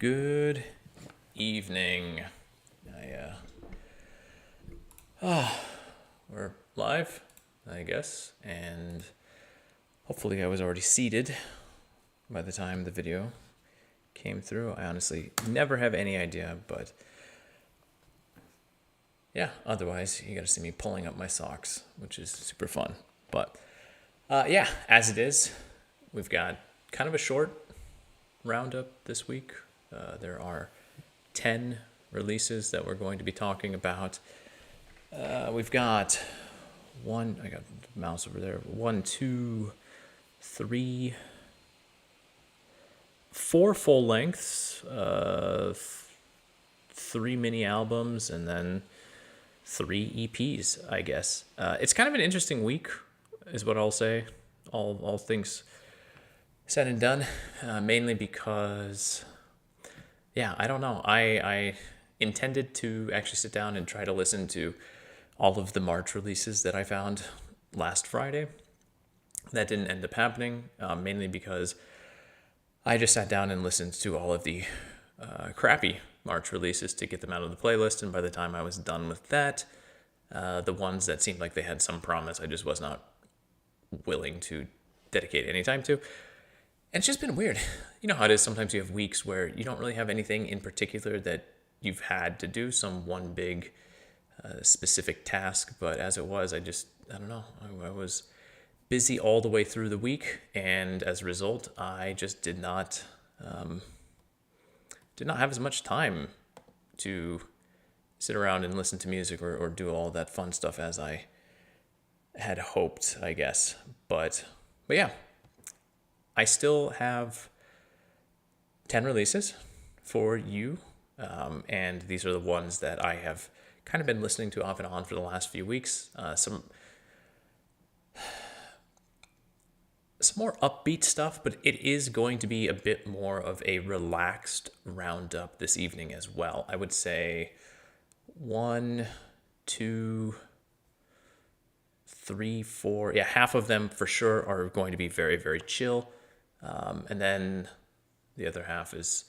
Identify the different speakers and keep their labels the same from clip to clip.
Speaker 1: Good evening. We're live, I guess, and hopefully I was already seated by the time the video came through. I honestly never have any idea, but yeah, otherwise you gotta see me pulling up my socks, which is super fun. But yeah, as it is, we've got kind of a short roundup this week. There are 10 releases that we're going to be talking about. We've got I got the mouse over there, 1, 2, 3, 4 full lengths, 3 mini albums, and then 3 EPs, I guess. It's kind of an interesting week, is what I'll say, all things said and done, mainly because, yeah, I don't know. I intended to actually sit down and try to listen to all of the March releases that I found last Friday. That didn't end up happening, mainly because I just sat down and listened to all of the crappy March releases to get them out of the playlist, and by the time I was done with that, the ones that seemed like they had some promise, I just was not willing to dedicate any time to. And it's just been weird. You know how it is, sometimes you have weeks where you don't really have anything in particular that you've had to do, some one big specific task, but as it was, I don't know, I was busy all the way through the week, and as a result, I just did not have as much time to sit around and listen to music or do all that fun stuff as I had hoped, I guess. But yeah, I still have 10 releases for you, and these are the ones that I have kind of been listening to off and on for the last few weeks. Some more upbeat stuff, but it is going to be a bit more of a relaxed roundup this evening as well. I would say 1, 2, 3, 4. Yeah, half of them for sure are going to be very, very chill. And then the other half is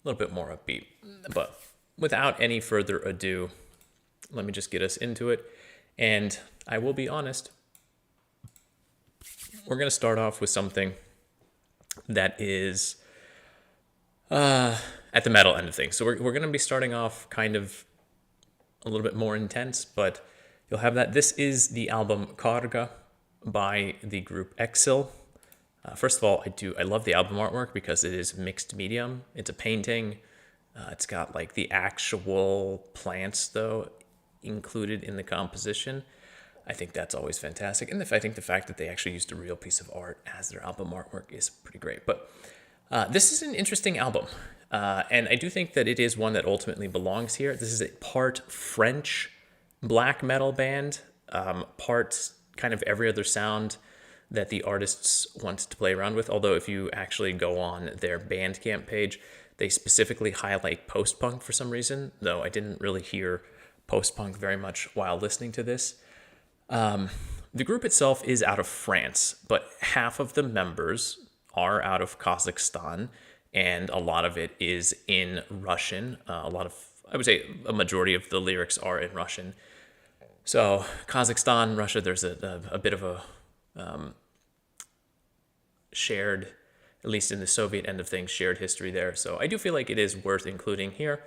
Speaker 1: a little bit more upbeat. But without any further ado, let me just get us into it. And I will be honest, we're going to start off with something that is at the metal end of things. So we're going to be starting off kind of a little bit more intense, but you'll have that. This is the album Karga by the group EXIL. First of all, I love the album artwork because it is mixed medium. It's a painting. It's got like the actual plants though included in the composition. I think that's always fantastic. And I think the fact that they actually used a real piece of art as their album artwork is pretty great. But this is an interesting album. And I do think that it is one that ultimately belongs here. This is a part French black metal band, part kind of every other sound that the artists want to play around with. Although if you actually go on their Bandcamp page, they specifically highlight post-punk for some reason, though I didn't really hear post-punk very much while listening to this. The group itself is out of France, but half of the members are out of Kazakhstan, and a lot of it is in Russian. I would say a majority of the lyrics are in Russian. So Kazakhstan, Russia, there's a bit of a shared, at least in the Soviet end of things, shared history there. So I do feel like it is worth including here,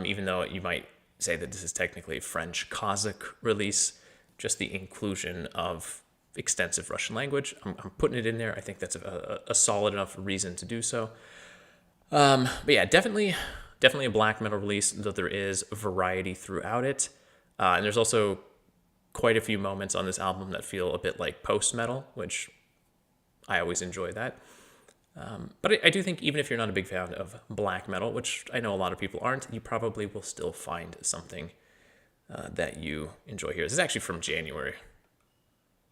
Speaker 1: even though you might say that this is technically a French Kazakh release, just the inclusion of extensive Russian language. I'm putting it in there. I think that's a solid enough reason to do so. But yeah, definitely a black metal release, though there is variety throughout it. And there's also quite a few moments on this album that feel a bit like post-metal, which I always enjoy that. But I do think even if you're not a big fan of black metal, which I know a lot of people aren't, you probably will still find something that you enjoy here. This is actually from January,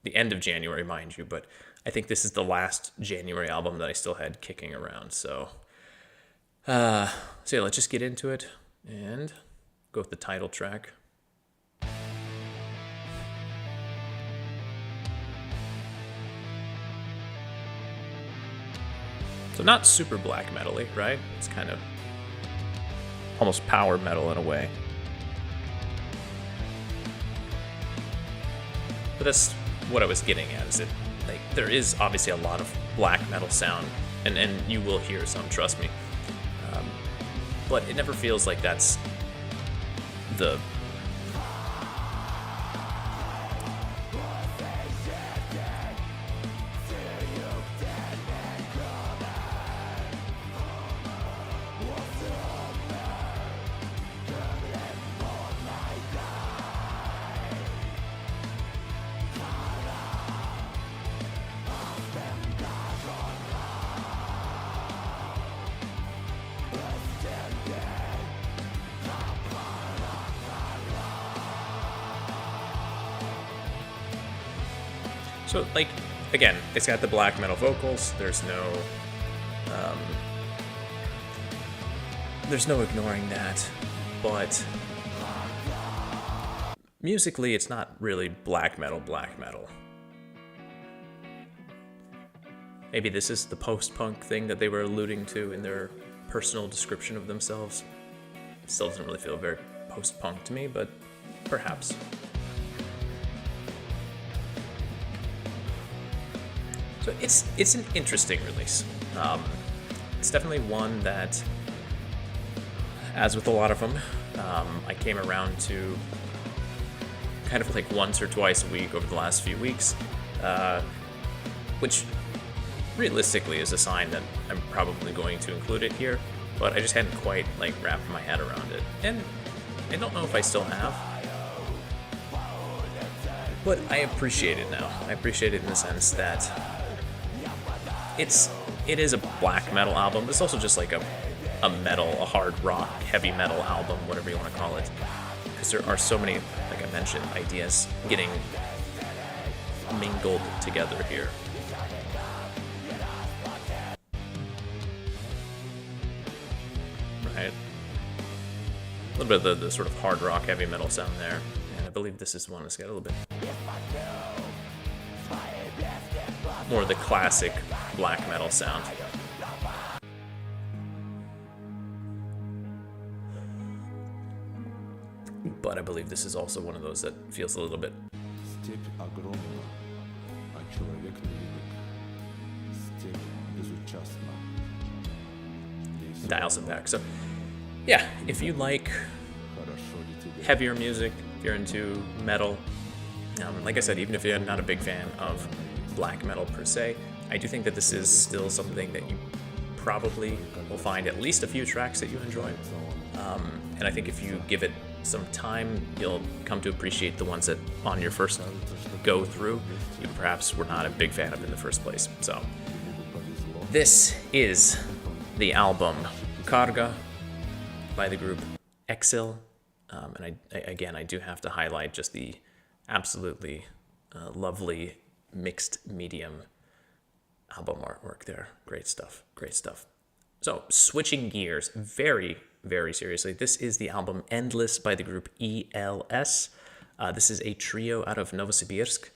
Speaker 1: the end of January, mind you, but I think this is the last January album that I still had kicking around. So yeah, let's just get into it and go with the title track. So not super black metal-y, right? It's kind of almost power metal in a way. But that's what I was getting at, is that like there is obviously a lot of black metal sound, and you will hear some, trust me. But it never feels like that's the So, like, again, it's got the black metal vocals. There's no ignoring that, but musically, it's not really black metal. Maybe this is the post-punk thing that they were alluding to in their personal description of themselves. Still doesn't really feel very post-punk to me, but perhaps. So it's an interesting release. It's definitely one that, as with a lot of them, I came around to kind of like once or twice a week over the last few weeks, which realistically is a sign that I'm probably going to include it here, but I just hadn't quite like wrapped my head around it. And I don't know if I still have, but I appreciate it now. I appreciate it in the sense that it is a black metal album, but it's also just like a hard rock, heavy metal album, whatever you want to call it. Because there are so many, like I mentioned, ideas getting mingled together here. Right? A little bit of the sort of hard rock, heavy metal sound there. And I believe this is one that's got a little bit more of the classic black metal sound. But I believe this is also one of those that feels a little bit dials it back. So yeah, if you like heavier music, if you're into metal, like I said, even if you're not a big fan of black metal per se, I do think that this is still something that you probably will find at least a few tracks that you enjoy. And I think if you give it some time, you'll come to appreciate the ones that on your first go through, you perhaps were not a big fan of in the first place. So this is the album Karga by the group EXIL. And I do have to highlight just the absolutely lovely mixed medium album artwork there. Great stuff. So switching gears very, very seriously, this is the album Endless by the group ELS. This is a trio out of Novosibirsk,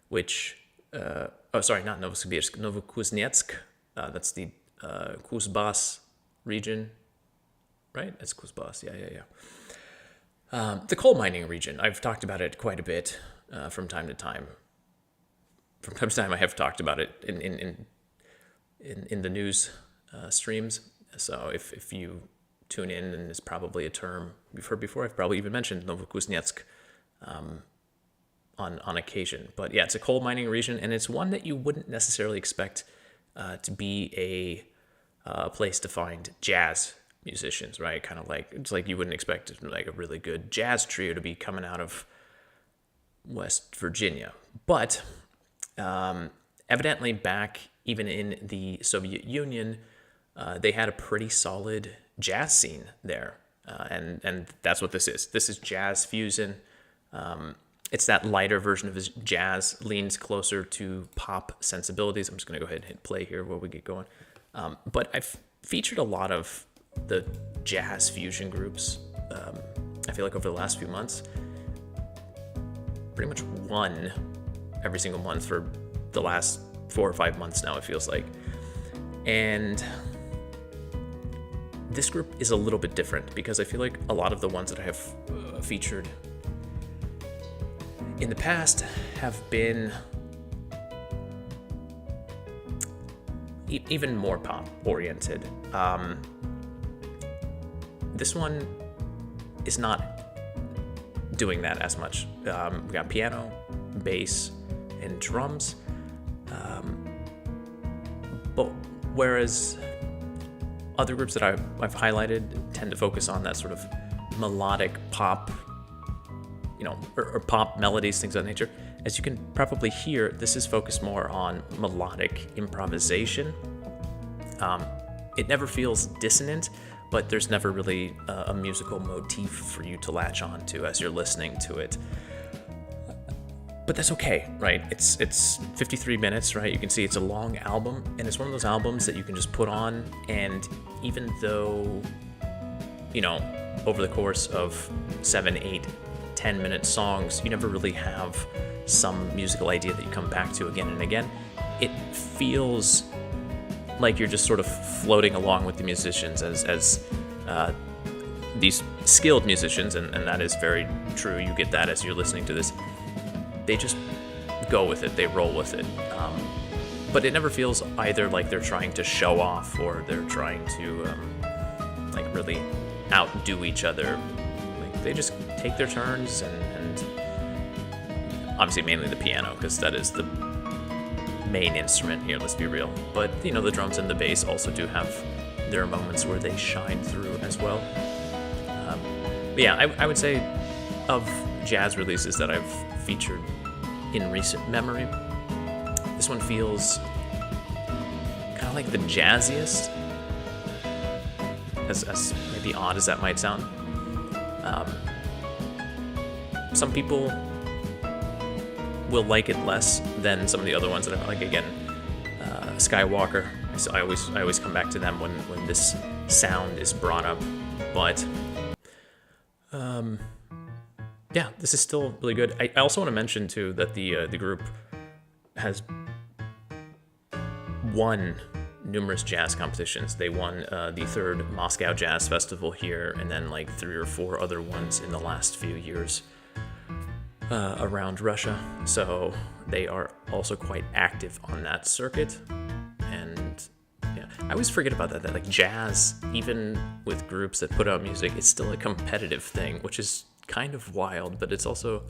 Speaker 1: which, not Novosibirsk, Novokuznetsk. That's the Kuzbas region, right? It's Kuzbas, yeah. The coal mining region. I've talked about it quite a bit from time to time. From time to time, I have talked about it in the news streams. So if you tune in, and it's probably a term you've heard before. I've probably even mentioned Novokuznetsk on occasion. But yeah, it's a coal mining region, and it's one that you wouldn't necessarily expect to be a place to find jazz musicians, right? Kind of like, it's like you wouldn't expect like a really good jazz trio to be coming out of West Virginia. But evidently back even in the Soviet Union, they had a pretty solid jazz scene there. And that's what this is. This is jazz fusion. It's that lighter version of his jazz, leans closer to pop sensibilities. I'm just going to go ahead and hit play here while we get going. But I've featured a lot of the jazz fusion groups, I feel like over the last few months. Pretty much one every single month for the last 4 or 5 months now, it feels like. And this group is a little bit different because I feel like a lot of the ones that I have featured in the past have been even more pop oriented. This one is not doing that as much. We got piano, bass, and drums. But whereas other groups that I've highlighted tend to focus on that sort of melodic pop, or pop melodies, things of that nature. As you can probably hear, this is focused more on melodic improvisation. It never feels dissonant, but there's never really a musical motif for you to latch on to as you're listening to it. But that's okay, right? It's 53 minutes, right? You can see it's a long album, and it's one of those albums that you can just put on, and even though, over the course of 7, 8, 10-minute songs, you never really have some musical idea that you come back to again and again. It feels like you're just sort of floating along with the musicians as these skilled musicians, and that is very true. You get that as you're listening to this. They just go with it, they roll with it. But it never feels either like they're trying to show off or they're trying to really outdo each other. Like, they just take their turns, and obviously mainly the piano, because that is the main instrument here, let's be real. But the drums and the bass also do have their moments where they shine through as well. But yeah, I would say of jazz releases that I've featured in recent memory, this one feels kind of like the jazziest, as maybe odd as that might sound. Some people will like it less than some of the other ones that I like. Again, Skywalker, so I always come back to them when this sound is brought up. But yeah, this is still really good. I also want to mention too that the group has won numerous jazz competitions. They won the 3rd Moscow Jazz Festival here, and then like 3 or 4 other ones in the last few years around Russia. So they are also quite active on that circuit. And yeah, I always forget about that like jazz, even with groups that put out music, it's still a competitive thing, which is kind of wild, but it's also,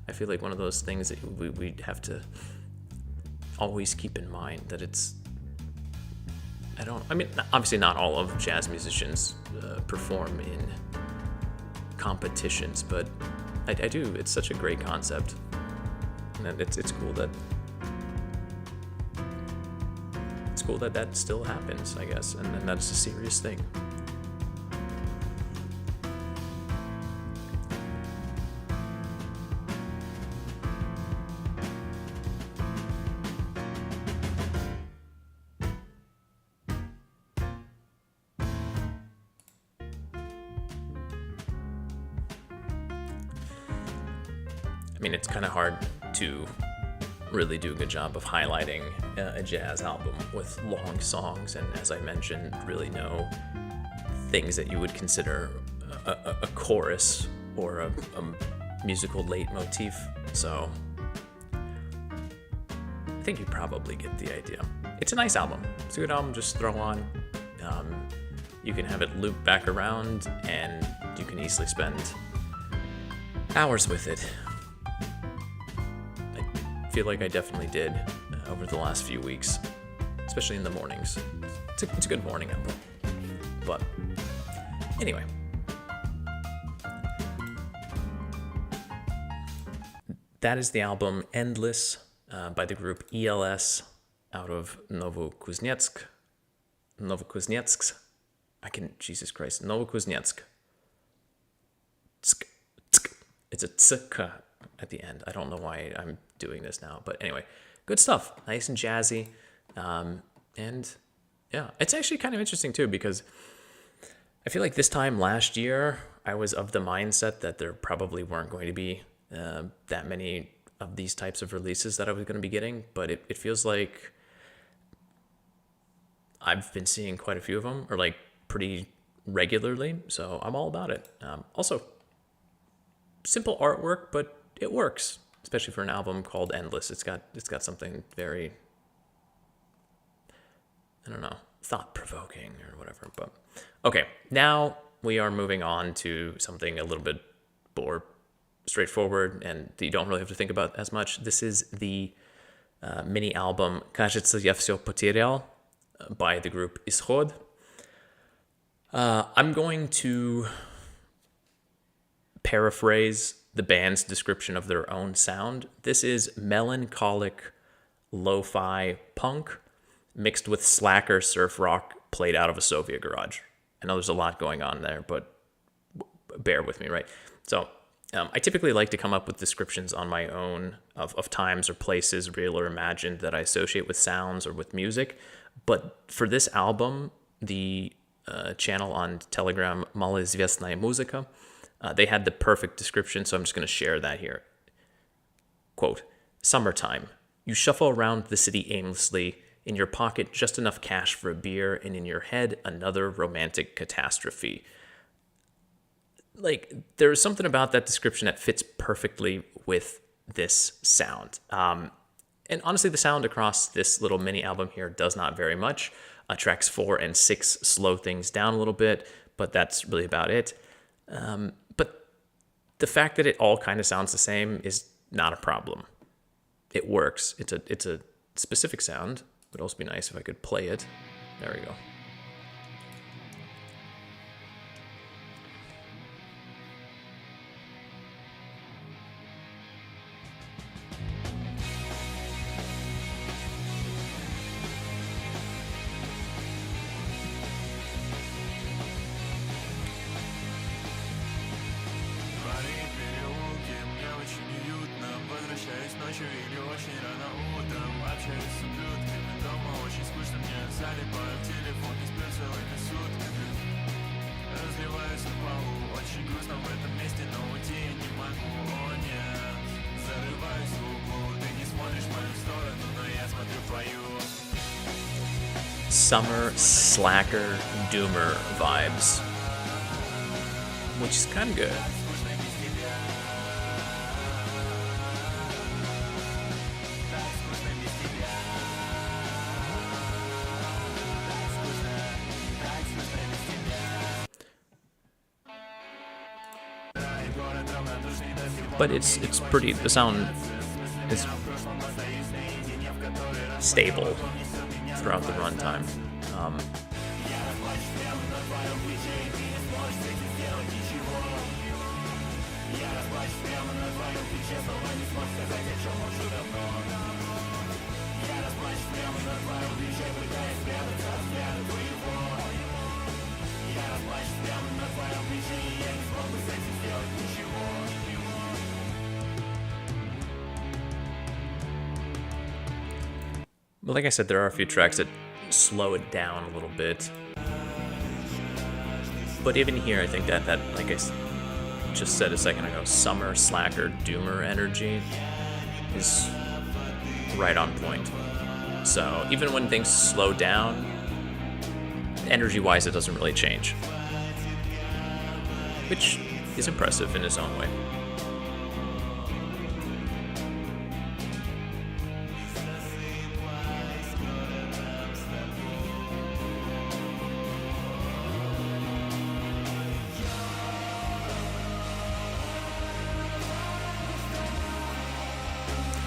Speaker 1: I feel like, one of those things that we have to always keep in mind, that it's, obviously not all of jazz musicians perform in competitions, but I do. It's such a great concept, and it's cool that that still happens, I guess, and that's a serious thing. It's kind of hard to really do a good job of highlighting a jazz album with long songs, and as I mentioned, really no things that you would consider a chorus or a musical leitmotif. So I think you probably get the idea. It's a nice album. It's a good album. Just throw on. You can have it loop back around, and you can easily spend hours with it. I feel like I definitely did over the last few weeks, especially in the mornings. It's a good morning album. But anyway, that is the album Endless by the group ELS out of Novokuznetsk. Jesus Christ, Novokuznetsk. It's a tsk at the end. I don't know why I'm doing this now, but anyway, good stuff. Nice and jazzy. And yeah, it's actually kind of interesting too, because I feel like this time last year, I was of the mindset that there probably weren't going to be that many of these types of releases that I was going to be getting, but it feels like I've been seeing quite a few of them, or like pretty regularly, so I'm all about it. Also, simple artwork, but it works, especially for an album called Endless. It's got something very, I don't know, thought-provoking or whatever. But okay, now we are moving on to something a little bit more straightforward and that you don't really have to think about as much. This is the mini album «Кажется, я всё потерял» by the group исход. I'm going to paraphrase the band's description of their own sound. This is melancholic lo-fi punk mixed with slacker surf rock played out of a Soviet garage. I know there's a lot going on there, but bear with me, right? So I typically like to come up with descriptions on my own of times or places, real or imagined, that I associate with sounds or with music. But for this album, the channel on Telegram, Malizvestnaya Muzika, they had the perfect description, so I'm just going to share that here. Quote, "Summertime. You shuffle around the city aimlessly, in your pocket just enough cash for a beer, and in your head another romantic catastrophe." Like, there's something about that description that fits perfectly with this sound. And honestly, the sound across this little mini album here does not vary much. Tracks 4 and 6 slow things down a little bit, but that's really about it. But the fact that it all kind of sounds the same is not a problem. It works. It's a specific sound. It would also be nice if I could play it. There we go. Summer slacker doomer vibes, which is kind of good. But it's pretty, the sound is stable throughout the runtime. But like I said, there are a few tracks that slow it down a little bit. But even here, I think that like I just said a second ago, summer slacker doomer energy is right on point. So even when things slow down, energy-wise, it doesn't really change, which is impressive in its own way.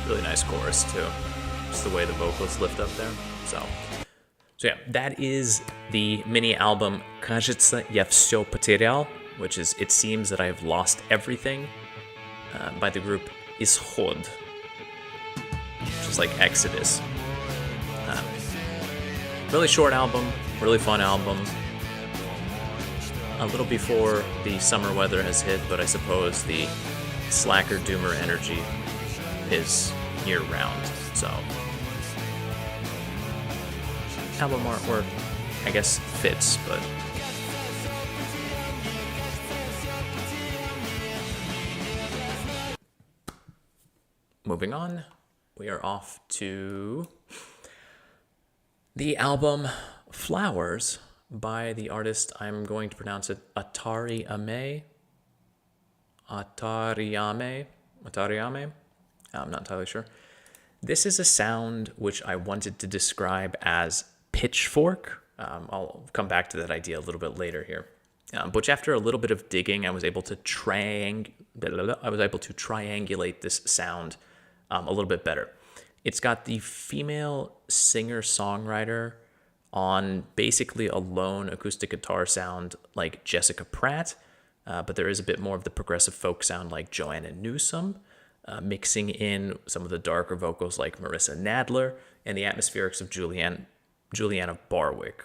Speaker 1: Really nice chorus too, just the way the vocals lift up there. So yeah, that is the mini album «Кажется, я всё потерял», which is "It Seems That I've Lost Everything," by the group исход, which is like Exodus. Really short album, really fun album. A little before the summer weather has hit, but I suppose the slacker doomer energy is year-round, so album artwork, I guess, fits, but moving on, we are off to the album Flowers by the artist. I'm going to pronounce it Atariame. Atariame. I'm not entirely sure. This is a sound which I wanted to describe as pitchfork. I'll come back to that idea a little bit later here. But after a little bit of digging, I was able to triangulate this sound a little bit better. It's got the female singer-songwriter on basically a lone acoustic guitar sound like Jessica Pratt, but there is a bit more of the progressive folk sound like Joanna Newsom, mixing in some of the darker vocals like Marissa Nadler, and the atmospherics of Juliana Barwick.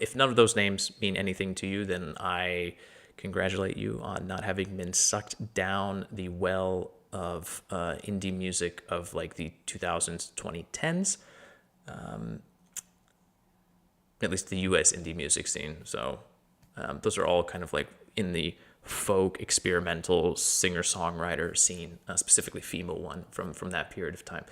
Speaker 1: If none of those names mean anything to you, then I congratulate you on not having been sucked down the well of indie music of like the 2000s, 2010s. At least the US indie music scene. So those are all kind of like in the folk experimental singer-songwriter scene, specifically female one from that period of time.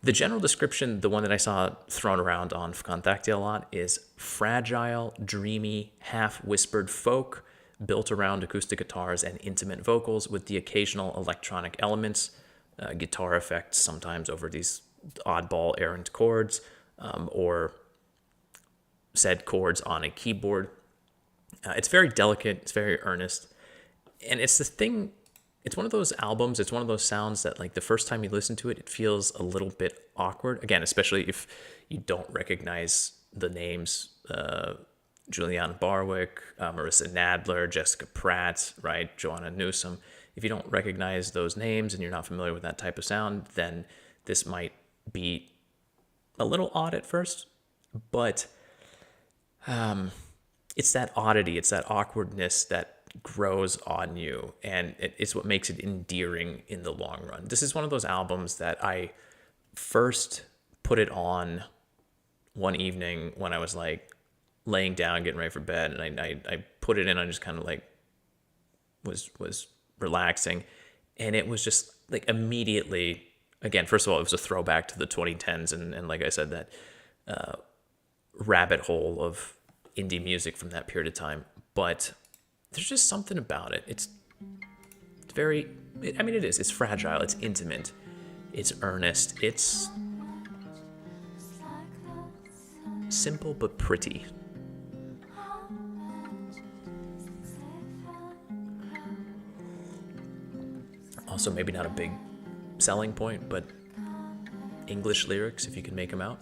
Speaker 1: The general description, the one that I saw thrown around on Vkontakte a lot, is fragile, dreamy, half-whispered folk built around acoustic guitars and intimate vocals with the occasional electronic elements, guitar effects sometimes over these oddball errant chords, or said chords on a keyboard. It's very delicate, it's very earnest, and it's one of those albums, it's one of those sounds that like the first time you listen to it, it feels a little bit awkward. Again, especially if you don't recognize the names, Juliana Barwick, Marissa Nadler, Jessica Pratt, right, Joanna Newsom. If you don't recognize those names and you're not familiar with that type of sound, then this might be a little odd at first, but it's that oddity, it's that awkwardness that grows on you, and it's what makes it endearing in the long run. This is one of those albums that I first put it on one evening when I was like laying down, getting ready for bed, and I put it in, I just kind of like was relaxing, and it was just like immediately, again, first of all, it was a throwback to the 2010s, and like I said, that rabbit hole of indie music from that period of time. But there's just something about it. It's very, I mean, it is. It's fragile. It's intimate. It's earnest. It's simple but pretty. Also, maybe not a big selling point, but English lyrics, if you can make them out.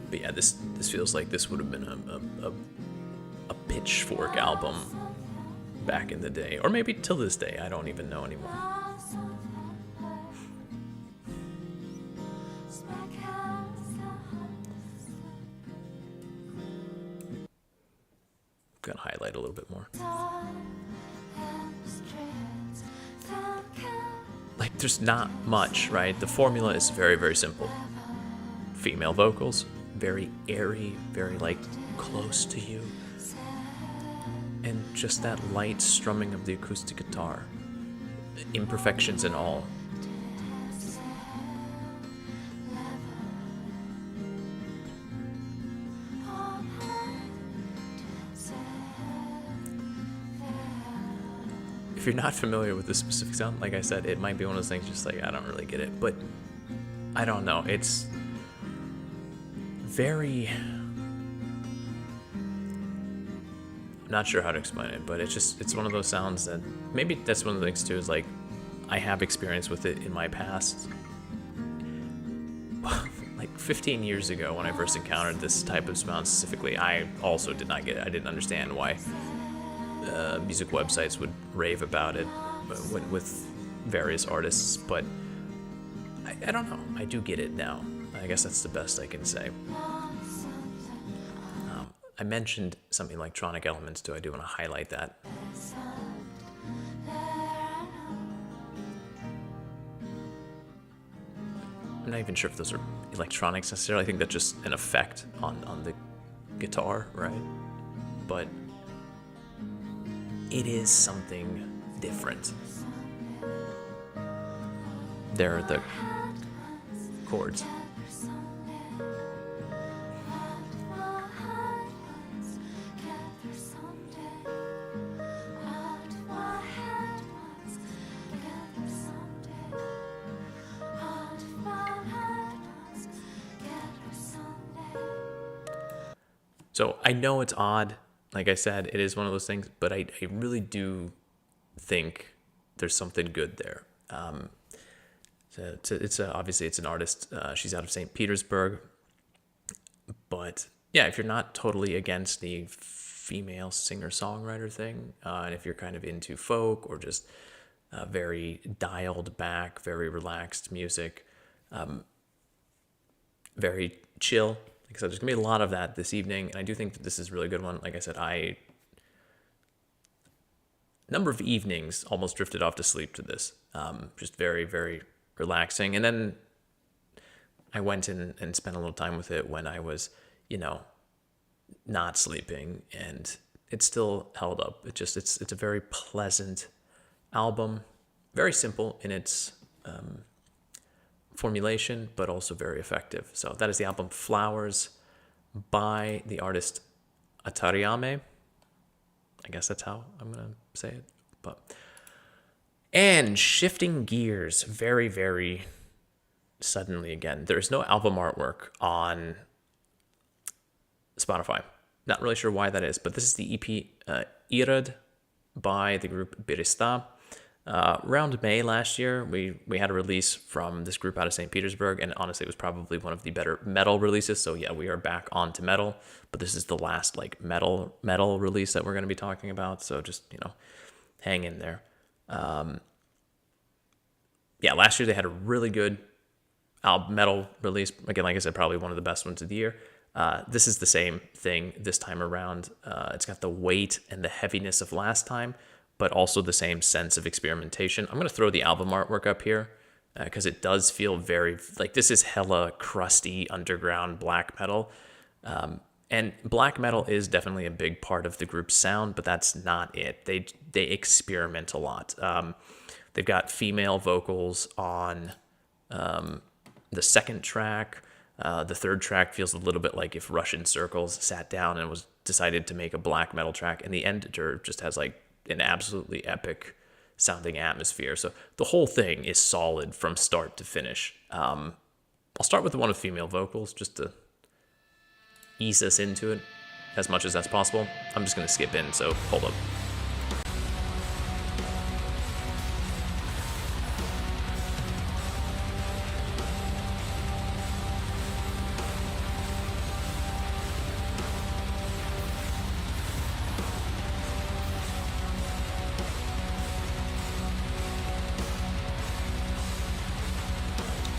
Speaker 1: But yeah, this feels like this would have been a pitchfork album back in the day, or maybe till this day. I don't even know anymore. Gonna highlight a little bit more. Like, there's not much, right? The formula is very, very simple. Female vocals, very airy, very like close to you, and just that light strumming of the acoustic guitar, imperfections and all. If you're not familiar with this specific sound, like I said, it might be one of those things just like, I don't really get it, but I don't know, it's very, I'm not sure how to explain it, but it's one of those sounds that, maybe that's one of the things too, is like, I have experience with it in my past. Like 15 years ago when I first encountered this type of sound specifically, I also did not get it. I didn't understand why music websites would rave about it. with various artists, but I don't know. I do get it now. I guess that's the best I can say. I mentioned some electronic elements too. I do want to highlight that. I'm not even sure if those are electronics necessarily. I think that's just an effect on the guitar, right? But it is something different. There are the chords. So I know it's odd, like I said, it is one of those things, but I really do think there's something good there. Obviously it's an artist. She's out of St. Petersburg, but yeah, if you're not totally against the female singer-songwriter thing, and if you're kind of into folk or just very dialed back, very relaxed music, very chill. Like I said, there's gonna be a lot of that this evening, and I do think that this is a really good one. Like I said, number of evenings almost drifted off to sleep to this. Just very, very relaxing. And then I went in and spent a little time with it when I was, not sleeping, and it still held up. It's a very pleasant album, very simple in its formulation, but also very effective. So that is the album Flowers by the artist Atariame. I guess that's how I'm gonna say it. And shifting gears very, very suddenly again, there's no album artwork on Spotify. Not really sure why that is, but this is the EP Irod by the group Beresta. Around May last year, we had a release from this group out of St. Petersburg, and honestly, it was probably one of the better metal releases. So yeah, we are back onto metal, but this is the last metal release that we're going to be talking about. So just hang in there. Yeah, last year they had a really good metal release. Again, like I said, probably one of the best ones of the year. This is the same thing this time around. It's got the weight and the heaviness of last time, but also the same sense of experimentation. I'm going to throw the album artwork up here because it does feel very, this is hella crusty underground black metal. And black metal is definitely a big part of the group's sound, but that's not it. They experiment a lot. They've got female vocals on the second track. The third track feels a little bit like if Russian Circles sat down and was decided to make a black metal track, and the editor just has an absolutely epic sounding atmosphere. So the whole thing is solid from start to finish. I'll start with the one with female vocals just to ease us into it as much as that's possible. I'm just going to skip in, so hold up.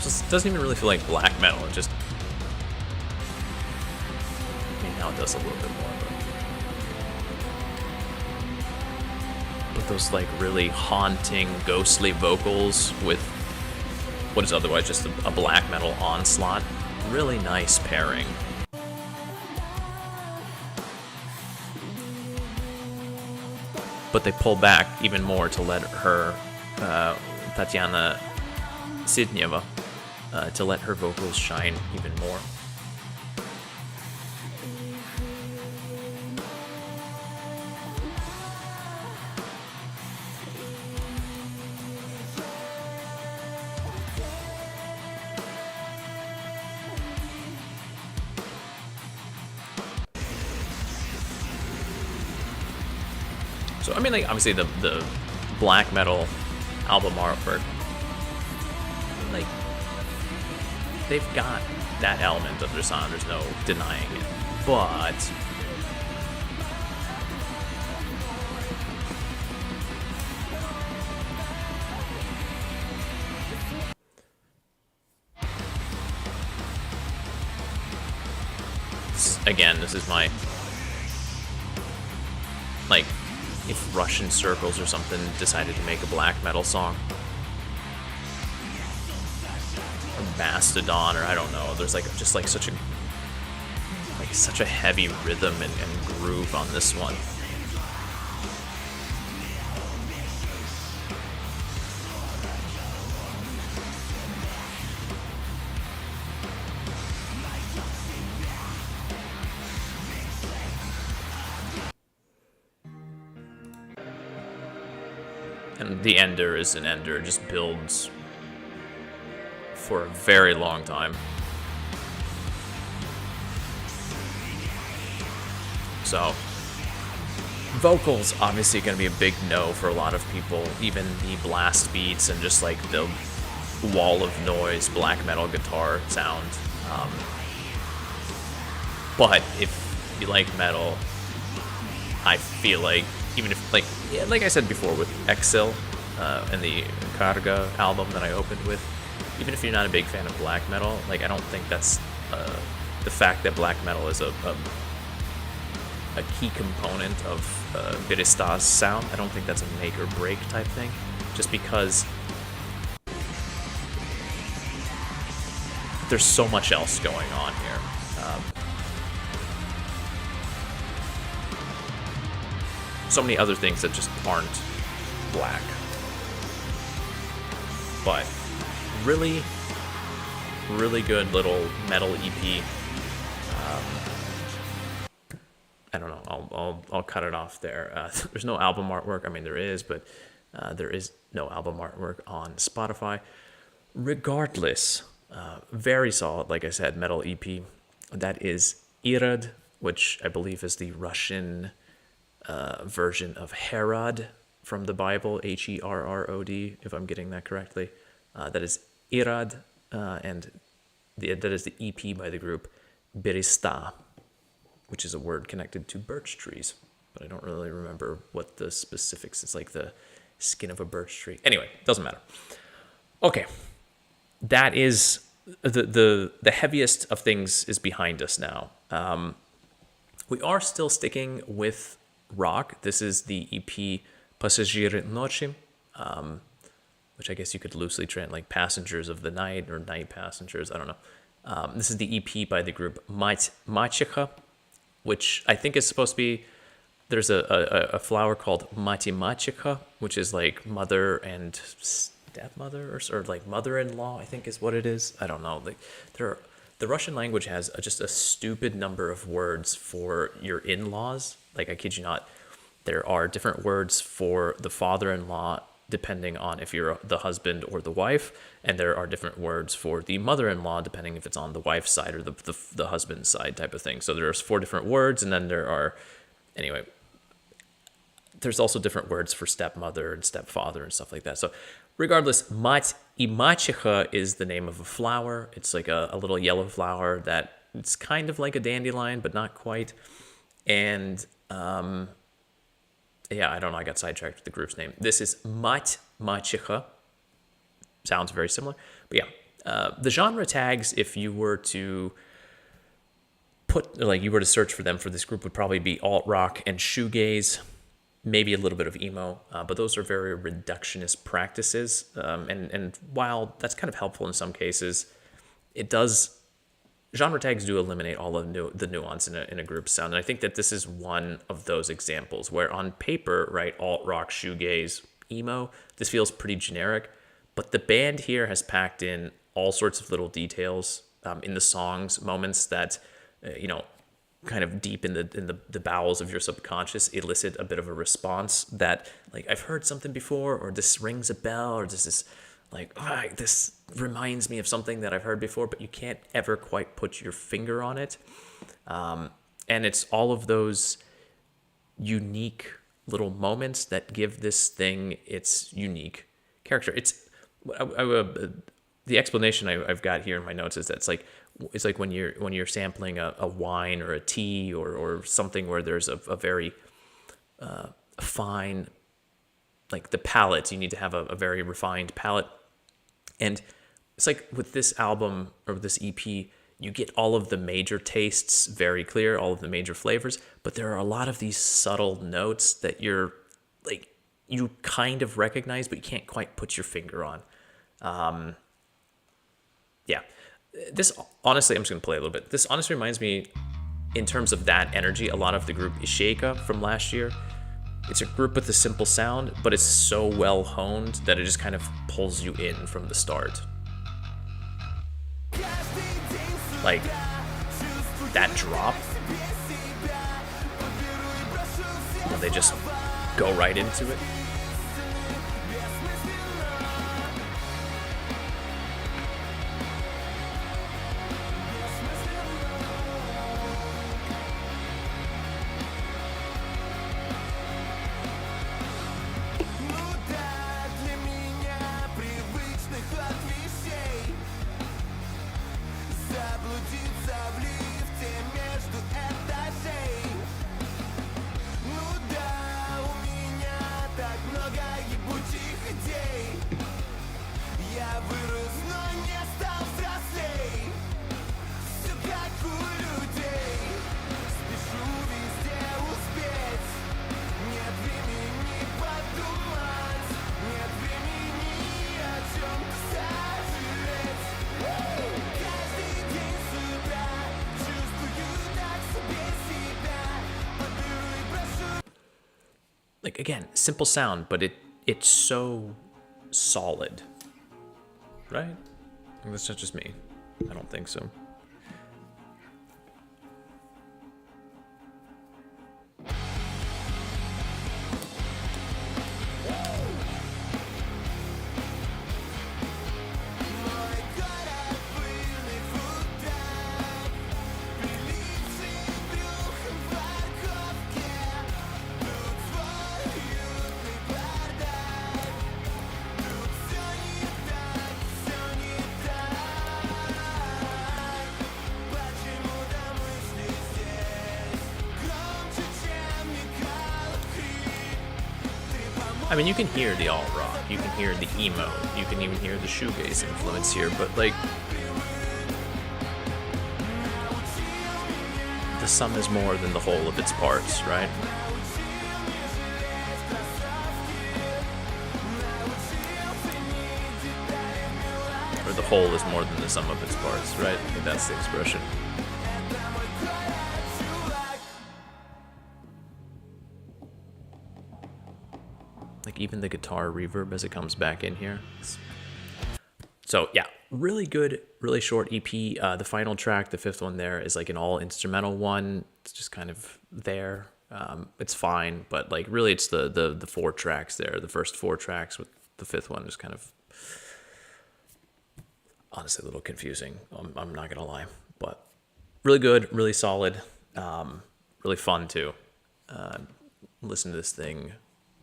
Speaker 1: It doesn't even really feel like black metal. It just, now it does a little bit more, but with those really haunting, ghostly vocals with what is otherwise just a black metal onslaught. Really nice pairing. But they pull back even more to let her, Tatiana Sidneva, to let her vocals shine even more. So I mean, obviously the black metal album artwork, they've got that element of their sound, there's no denying it. But again, this is my, like, if Russian Circles or something decided to make a black metal song. Or Mastodon, or I don't know. There's like just like such a heavy rhythm and groove on this one. And the ender is an ender, it just builds for a very long time. So, vocals obviously going to be a big no for a lot of people, even the blast beats and just like the wall of noise black metal guitar sound. But if you like metal, I feel like, even if, like I said before with EXIL and the Karga album that I opened with, even if you're not a big fan of black metal, like I don't think that's the fact that black metal is a key component of Beresta's sound. I don't think that's a make or break type thing, just because there's so much else going on here. So many other things that just aren't black. But really, really good little metal EP. I don't know. I'll cut it off there. There's no album artwork. I mean, there is, but there is no album artwork on Spotify. Regardless, very solid. Like I said, metal EP. That is Irod, which I believe is the Russian version of Herod from the Bible, Herrod, if I'm getting that correctly. That is Irod, and that is the EP by the group Beresta, which is a word connected to birch trees, but I don't really remember what the specifics. It's like the skin of a birch tree. Anyway, doesn't matter. Okay, that is the heaviest of things is behind us now. We are still sticking with rock. This is the EP Пассажиры, ночи, which I guess you could loosely translate like Passengers of the Night or Night Passengers. I don't know. This is the EP by the group МАТЬМАЧЕХА, which I think is supposed to be, there's a flower called МАТЬМАЧЕХА, which is like mother and stepmother, or like mother-in-law, I think is what it is. I don't know. Like the Russian language has just a stupid number of words for your in-laws. Like, I kid you not, there are different words for the father-in-law depending on if you're the husband or the wife, and there are different words for the mother-in-law depending if it's on the wife's side or the husband's side type of thing. So there's 4 different words, and then there are, anyway, there's also different words for stepmother and stepfather and stuff like that. So regardless, Мать и мачеха is the name of a flower. It's like a little yellow flower that it's kind of like a dandelion, but not quite. And yeah, I don't know. I got sidetracked with the group's name. This is МАТЬМАЧЕХА. Sounds very similar. But yeah, the genre tags, if you were to search for them for this group, would probably be alt rock and shoegaze, maybe a little bit of emo. But those are very reductionist practices. And while that's kind of helpful in some cases, it does. Genre tags do eliminate all of the nuance in a group sound. And I think that this is one of those examples where on paper, right, alt rock, shoegaze, emo, this feels pretty generic. But the band here has packed in all sorts of little details in the songs, moments that, kind of deep in the bowels of your subconscious elicit a bit of a response that, like, I've heard something before, or this rings a bell, or this is like, this reminds me of something that I've heard before, but you can't ever quite put your finger on it. And it's all of those unique little moments that give this thing its unique character. It's the explanation I've got here in my notes is that it's like when you're sampling a wine or a tea or something where there's a very fine, like the palate, you need to have a very refined palate. And it's like with this album or this EP, you get all of the major tastes very clear, all of the major flavors, but there are a lot of these subtle notes that you're like, you kind of recognize, but you can't quite put your finger on. Yeah. This, honestly, I'm just going to play a little bit. This honestly reminds me, in terms of that energy, a lot of the group EXIL from last year. It's a group with a simple sound, but it's so well honed that it just kind of pulls you in from the start. Like, that drop, when they just go right into it. Like, again, simple sound, but it's so solid, right? That's not just me. I don't think so. I mean, you can hear the alt rock, you can hear the emo, you can even hear the shoegaze influence here, but like, the sum is more than the whole of its parts, right? Or the whole is more than the sum of its parts, right? I think that's the expression. Like, even the guitar reverb as it comes back in here. So yeah, really good, really short EP. The final track, the fifth one there, is like an all instrumental one. It's just kind of there. It's fine, but like really it's the 4 tracks there. The first 4 tracks with the fifth one is kind of, honestly, a little confusing. I'm not gonna lie, but really good, really solid, really fun too. Listen to this thing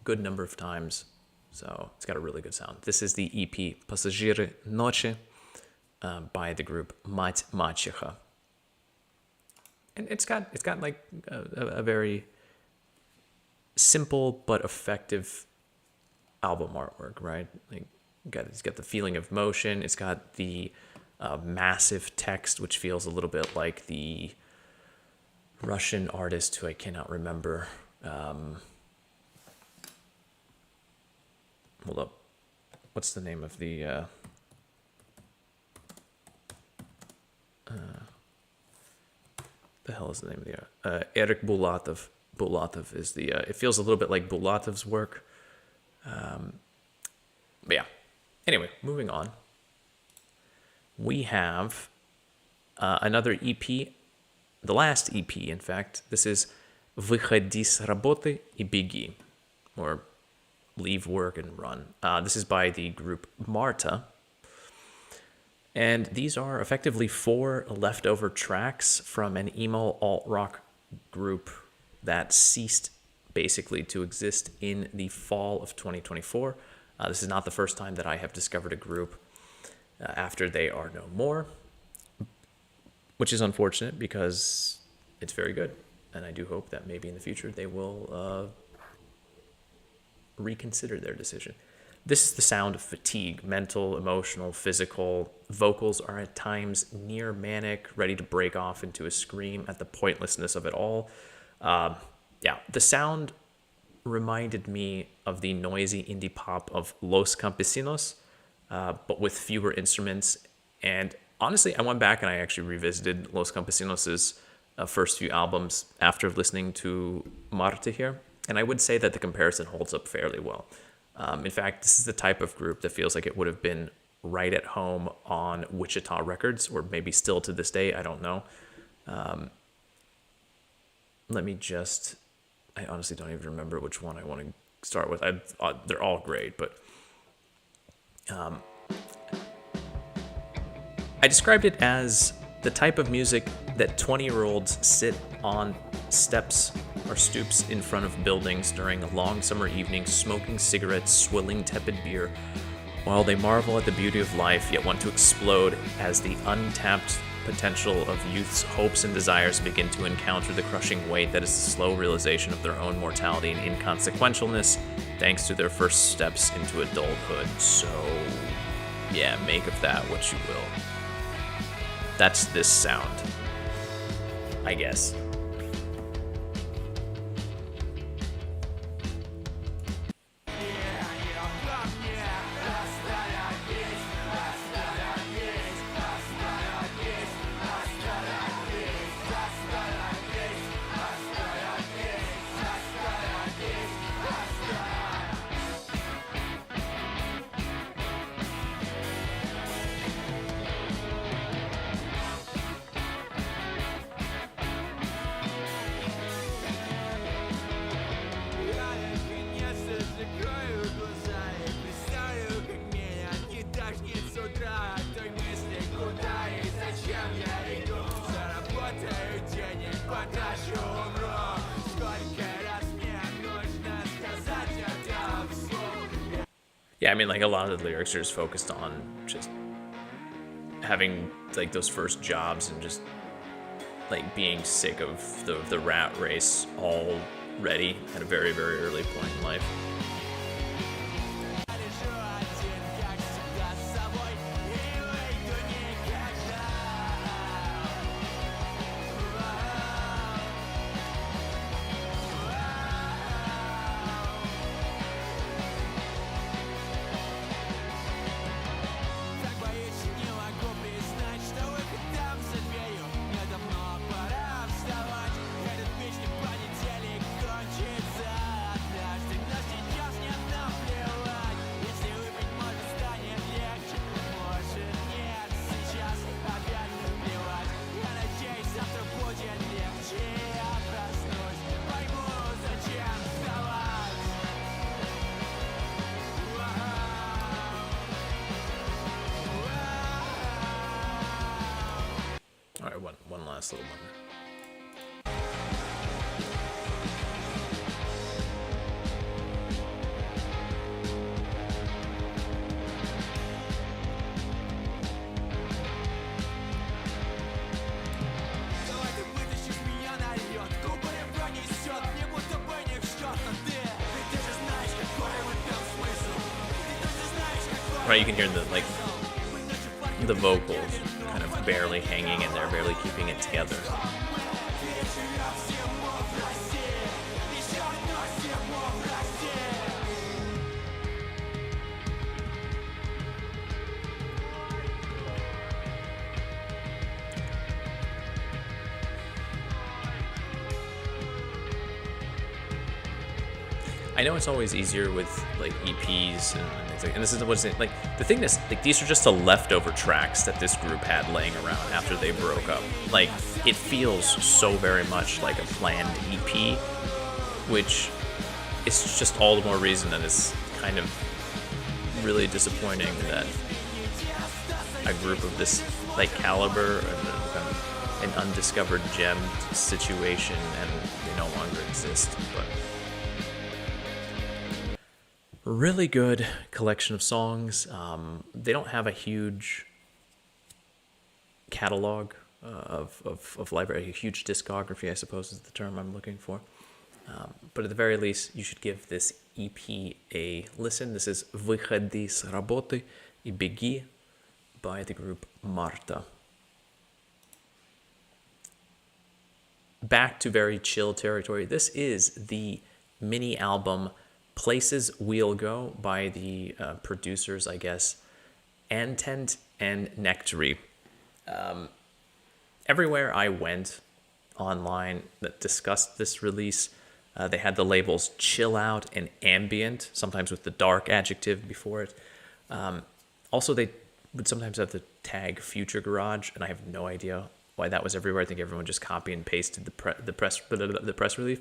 Speaker 1: good number of times, so it's got a really good sound. This is the EP Пассажиры, ночи by the group МАТьМАЧЕХА, and it's got like a very simple but effective album artwork, right? Like, it's got the feeling of motion. It's got the massive text, which feels a little bit like the Russian artist who I cannot remember. Hold up. What's the name of the hell is the name of the Eric Bulatov. Bulatov is the it feels a little bit like Bulatov's work. But yeah. Anyway, moving on. We have another EP, the last EP, in fact. This is «Выходи, работы, беги», or Leave Work and Run. This is by the group Marta. And these are effectively 4 leftover tracks from an emo alt-rock group that ceased basically to exist in the fall of 2024. This is not the first time that I have discovered a group after they are no more, which is unfortunate because it's very good. And I do hope that maybe in the future they will reconsider their decision. This is the sound of fatigue, mental, emotional, physical. Vocals are at times near manic, ready to break off into a scream at the pointlessness of it all. The sound reminded me of the noisy indie pop of Los Campesinos, but with fewer instruments. And honestly, I went back and I actually revisited Los Campesinos' first few albums after listening to Marta here. And I would say that the comparison holds up fairly well. In fact, this is the type of group that feels like it would have been right at home on Wichita Records, or maybe still to this day, I don't know. I honestly don't even remember which one I want to start with. They're all great, but I described it as the type of music that 20-year-olds sit on steps or stoops in front of buildings during a long summer evening, smoking cigarettes, swilling tepid beer, while they marvel at the beauty of life, yet want to explode as the untapped potential of youth's hopes and desires begin to encounter the crushing weight that is the slow realization of their own mortality and inconsequentialness, thanks to their first steps into adulthood. So, yeah, make of that what you will. That's this sound, I guess. Yeah, I mean, like, a lot of the lyrics are just focused on just having, like, those first jobs and just, like, being sick of the rat race already at a very, very early point in life. All right, one last little one. Right, you can hear the vocals kind of barely hanging in there, barely keeping it together. I know it's always easier with like EPs and things like, and this is what's like the thing is like these are just the leftover tracks that this group had laying around after they broke up. Like it feels so very much like a planned EP, which is just all the more reason that it's kind of really disappointing that a group of this like caliber and an undiscovered gem situation and they no longer exist, but. Really good collection of songs. They don't have a huge catalog of library, a huge discography, I suppose is the term I'm looking for. But at the very least, you should give this EP a listen. This is "Выходи, работы, bеги" by the group Marta. Back to very chill territory. This is the mini album Places We'll Go by the producers, I guess, Antent and Nectry. Everywhere I went online that discussed this release, they had the labels chill out and ambient, sometimes with the dark adjective before it. Also, they would sometimes have the tag Future Garage, and I have no idea why that was everywhere. I think everyone just copy and pasted the press release.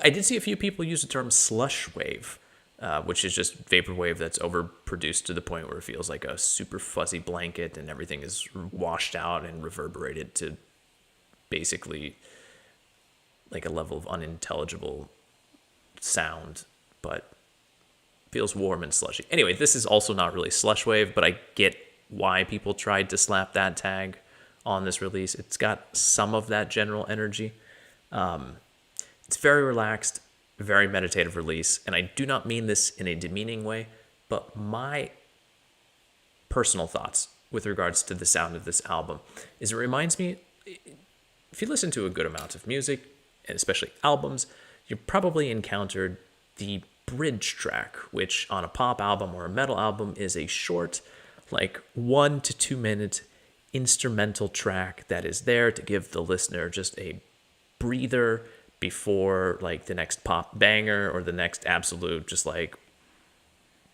Speaker 1: I did see a few people use the term slush wave, which is just vaporwave that's overproduced to the point where it feels like a super fuzzy blanket and everything is washed out and reverberated to basically like a level of unintelligible sound, but feels warm and slushy. Anyway, this is also not really slush wave, but I get why people tried to slap that tag on this release. It's got some of that general energy. It's very relaxed, very meditative release, and I do not mean this in a demeaning way, but my personal thoughts with regards to the sound of this album is it reminds me, if you listen to a good amount of music, and especially albums, you've probably encountered the bridge track, which on a pop album or a metal album is a short, like 1 to 2 minute instrumental track that is there to give the listener just a breather before like the next pop banger or the next absolute just like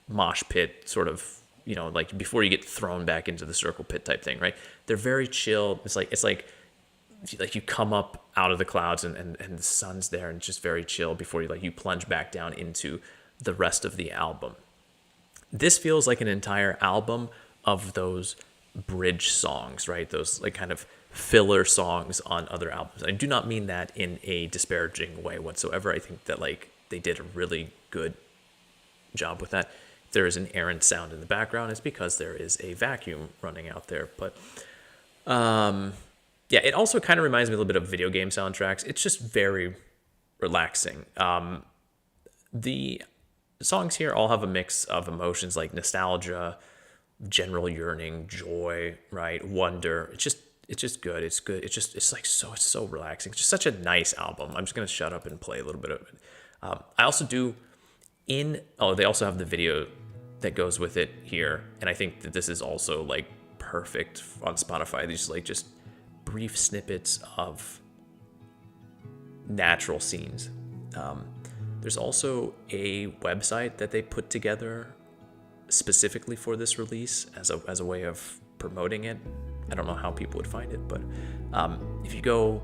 Speaker 1: mosh pit sort of, you know, like before you get thrown back into the circle pit type thing, right? They're very chill. It's like you come up out of the clouds and the sun's there and it's just very chill before you plunge back down into the rest of the album. This feels like an entire album of those bridge songs, right? Those like kind of filler songs on other albums. I do not mean that in a disparaging way whatsoever. I think that like they did a really good job with that. If there is an errant sound in the background, it's because there is a vacuum running out there. But yeah, it also kind of reminds me a little bit of video game soundtracks. It's just very relaxing. The songs here all have a mix of emotions like nostalgia, general yearning, joy, right, wonder. It's just good. It's good. It's so relaxing. It's just such a nice album. I'm just gonna shut up and play a little bit of it. I also do they also have the video that goes with it here, and I think that this is also like perfect on Spotify. These like just brief snippets of natural scenes. There's also a website that they put together specifically for this release as a way of promoting it. I don't know how people would find it, but if you go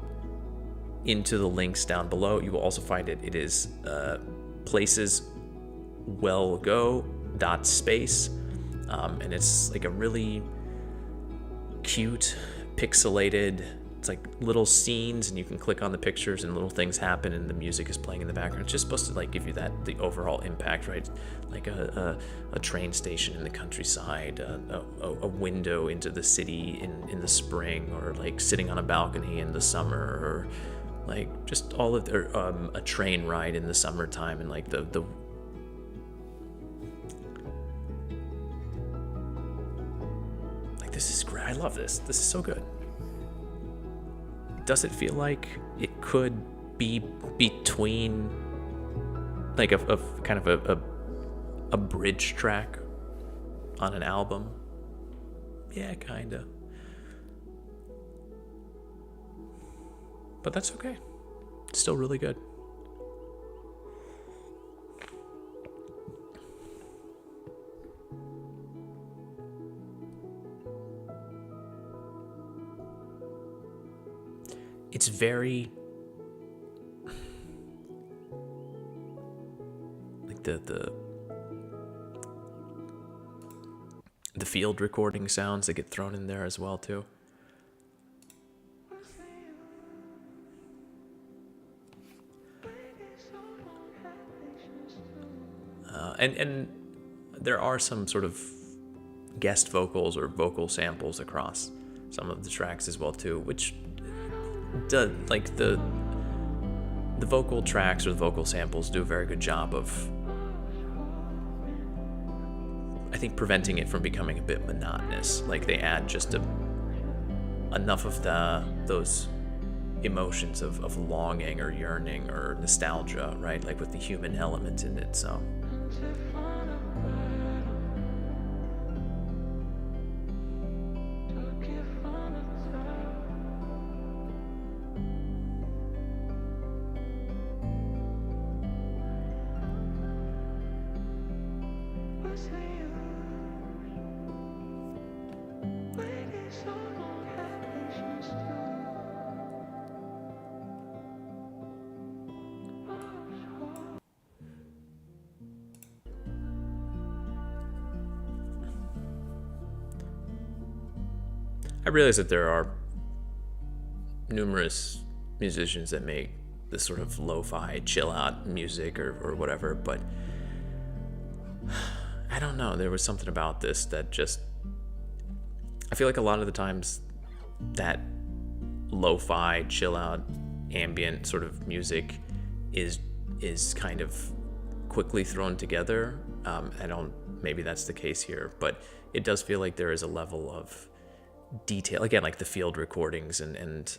Speaker 1: into the links down below, you will also find it. It is placeswellgo.space, and it's like a really cute, pixelated, it's like little scenes, and you can click on the pictures and little things happen and the music is playing in the background. It's just supposed to like give you the overall impact, right? Like a train station in the countryside, a window into the city in the spring, or like sitting on a balcony in the summer, or like just all of a train ride in the summertime, and like the like this is great. I love this. This is so good. Does it feel like it could be between like a kind of a bridge track on an album? Yeah, kinda. But that's okay. It's still really good. It's very like the field recording sounds that get thrown in there as well too. And there are some sort of guest vocals or vocal samples across some of the tracks as well too, which does like the vocal tracks or the vocal samples do a very good job of, I think, preventing it from becoming a bit monotonous. Like they add just enough of those emotions of longing or yearning or nostalgia, right? Like with the human element in it. So I realize that there are numerous musicians that make this sort of lo-fi chill out music or whatever, but I don't know, there was something about this that just, I feel like a lot of the times that lo-fi chill out ambient sort of music is kind of quickly thrown together. Maybe that's the case here, but it does feel like there is a level of detail, again, like the field recordings and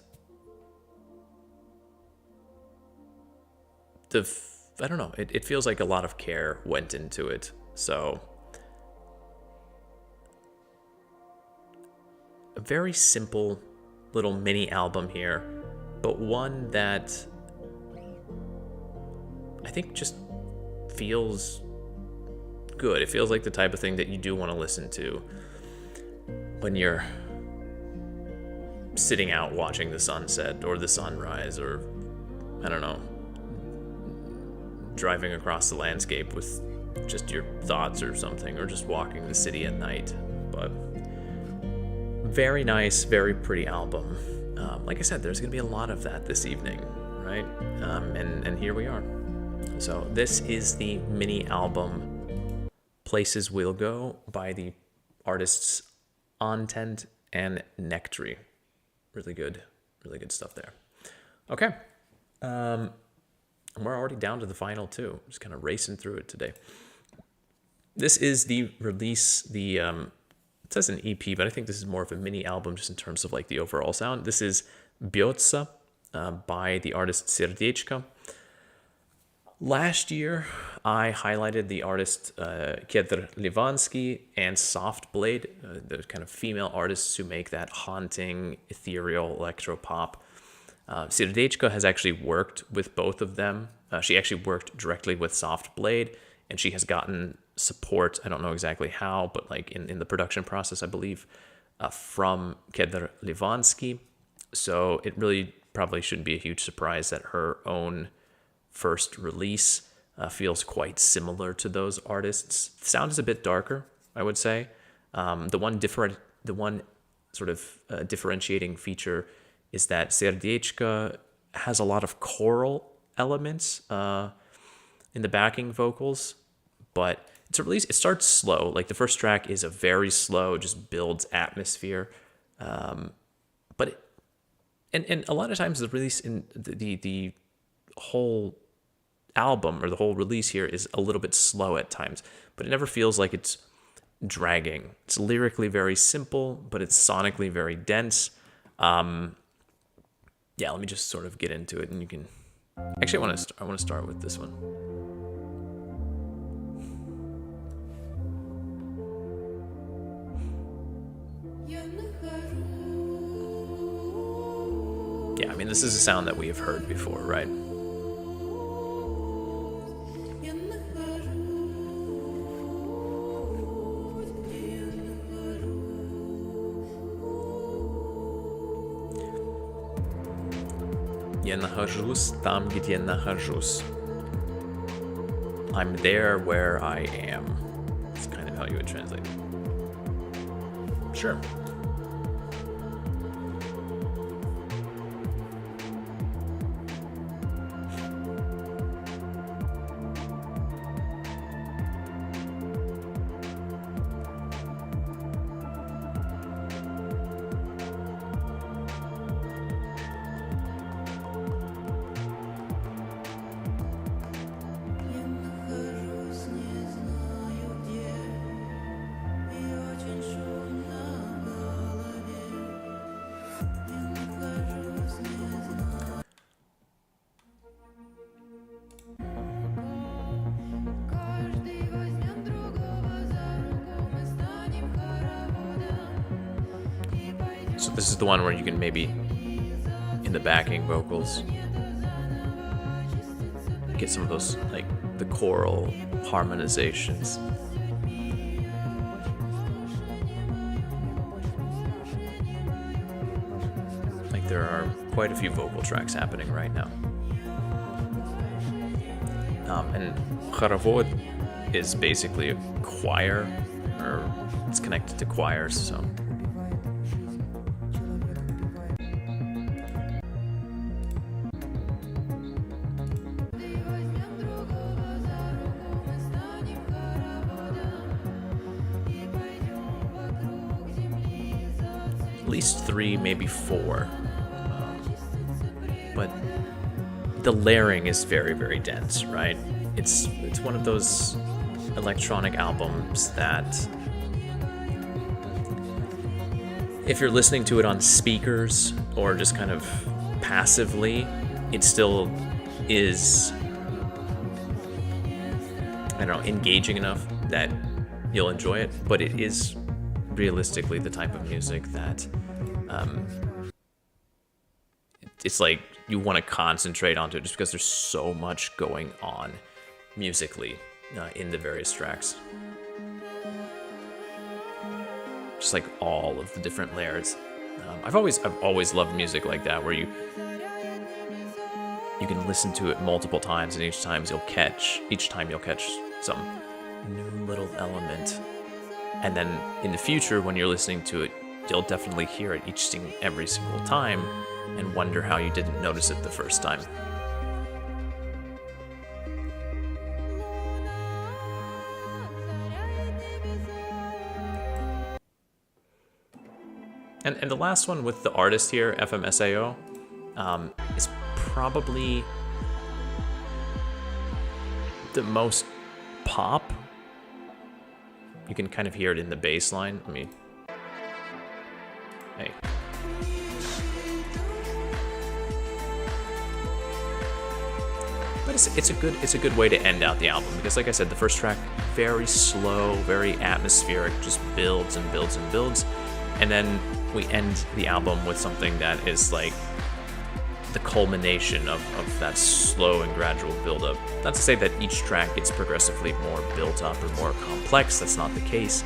Speaker 1: I don't know, it feels like a lot of care went into it. So a very simple little mini album here, but one that I think just feels good. It feels like the type of thing that you do want to listen to when you're sitting out watching the sunset or the sunrise, or I don't know, driving across the landscape with just your thoughts or something, or just walking the city at night. But very nice, very pretty album. Like I said, there's gonna be a lot of that this evening, right? And here we are. So this is the mini album Places We'll Go by the artists Antent and Nectry. Really good stuff there. Okay. And we're already down to the final two. Just kind of racing through it today. This is the release, it says an EP, but I think this is more of a mini album just in terms of like the overall sound. This is Bjёtsa by the artist Serdechko. Last year, I highlighted the artist Livansky and Soft Blade, the kind of female artists who make that haunting, ethereal electropop. Serdechko has actually worked with both of them. She actually worked directly with Soft Blade, and she has gotten support, I don't know exactly how, but like in the production process, I believe, from Livansky. So it really probably shouldn't be a huge surprise that her own first release feels quite similar to those artists. The sound is a bit darker, I would say. The one sort of differentiating feature is that Serdechka has a lot of choral elements in the backing vocals, but it's a release. It starts slow. Like the first track is a very slow, just builds atmosphere. But a lot of times the release in the whole album or the whole release here is a little bit slow at times, but it never feels like it's dragging. It's lyrically very simple, but it's sonically very dense. Yeah, let me just sort of get into it, and you can. Actually, I want to start with this one. Yeah, I mean, this is a sound that we have heard before, right? Я нахожусь там, где нахожусь. I'm there where I am. That's kind of how you would translate. Sure. So this is the one where you can maybe, in the backing vocals, get some of those, like, the choral harmonizations. Like, there are quite a few vocal tracks happening right now. And хоровод is basically a choir, or it's connected to choirs, so. At least 3, maybe 4. But the layering is very, very dense, right? It's one of those electronic albums that if you're listening to it on speakers or just kind of passively, it still is, I don't know, engaging enough that you'll enjoy it, but it is realistically the type of music that it's like you want to concentrate onto it just because there's so much going on musically in the various tracks. Just like all of the different layers. I've always loved music like that, where you can listen to it multiple times, and each time you'll catch some new little element. And then in the future, when you're listening to it, you'll definitely hear it every single time and wonder how you didn't notice it the first time. And the last one with the artist here, FMSAO, is probably the most pop. You can kind of hear it in the bass line. Hey. But it's a good way to end out the album, because like I said, the first track, very slow, very atmospheric, just builds and builds and builds. And then we end the album with something that is like the culmination of that slow and gradual build-up. Not to say that each track gets progressively more built up or more complex, that's not the case,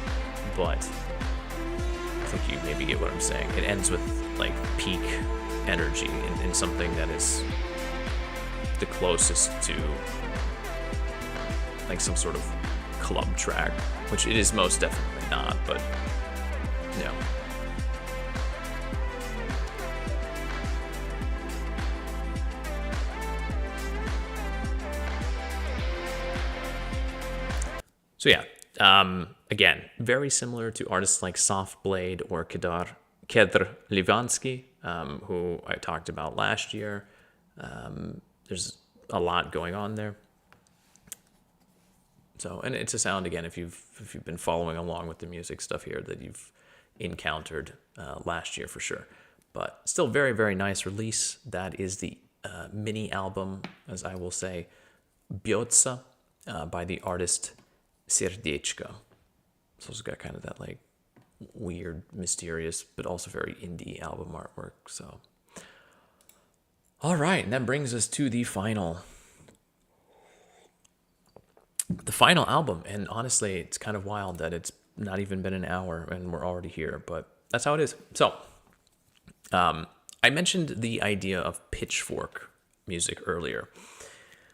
Speaker 1: but I think you maybe get what I'm saying. It ends with like peak energy in something that is the closest to like some sort of club track, which it is most definitely not, but no. So yeah, again, very similar to artists like Softblade or Kedr Livansky, who I talked about last year. There's a lot going on there. So, and it's a sound, again, if you've been following along with the music stuff here, that you've encountered last year for sure. But still very, very nice release. That is the mini album, as I will say, Bjotsa, by the artist Serdechko. So it's got kind of that like weird, mysterious, but also very indie album artwork. So, all right, and that brings us to the final album. And honestly, it's kind of wild that it's not even been an hour and we're already here, but that's how it is. So, I mentioned the idea of pitchfork music earlier,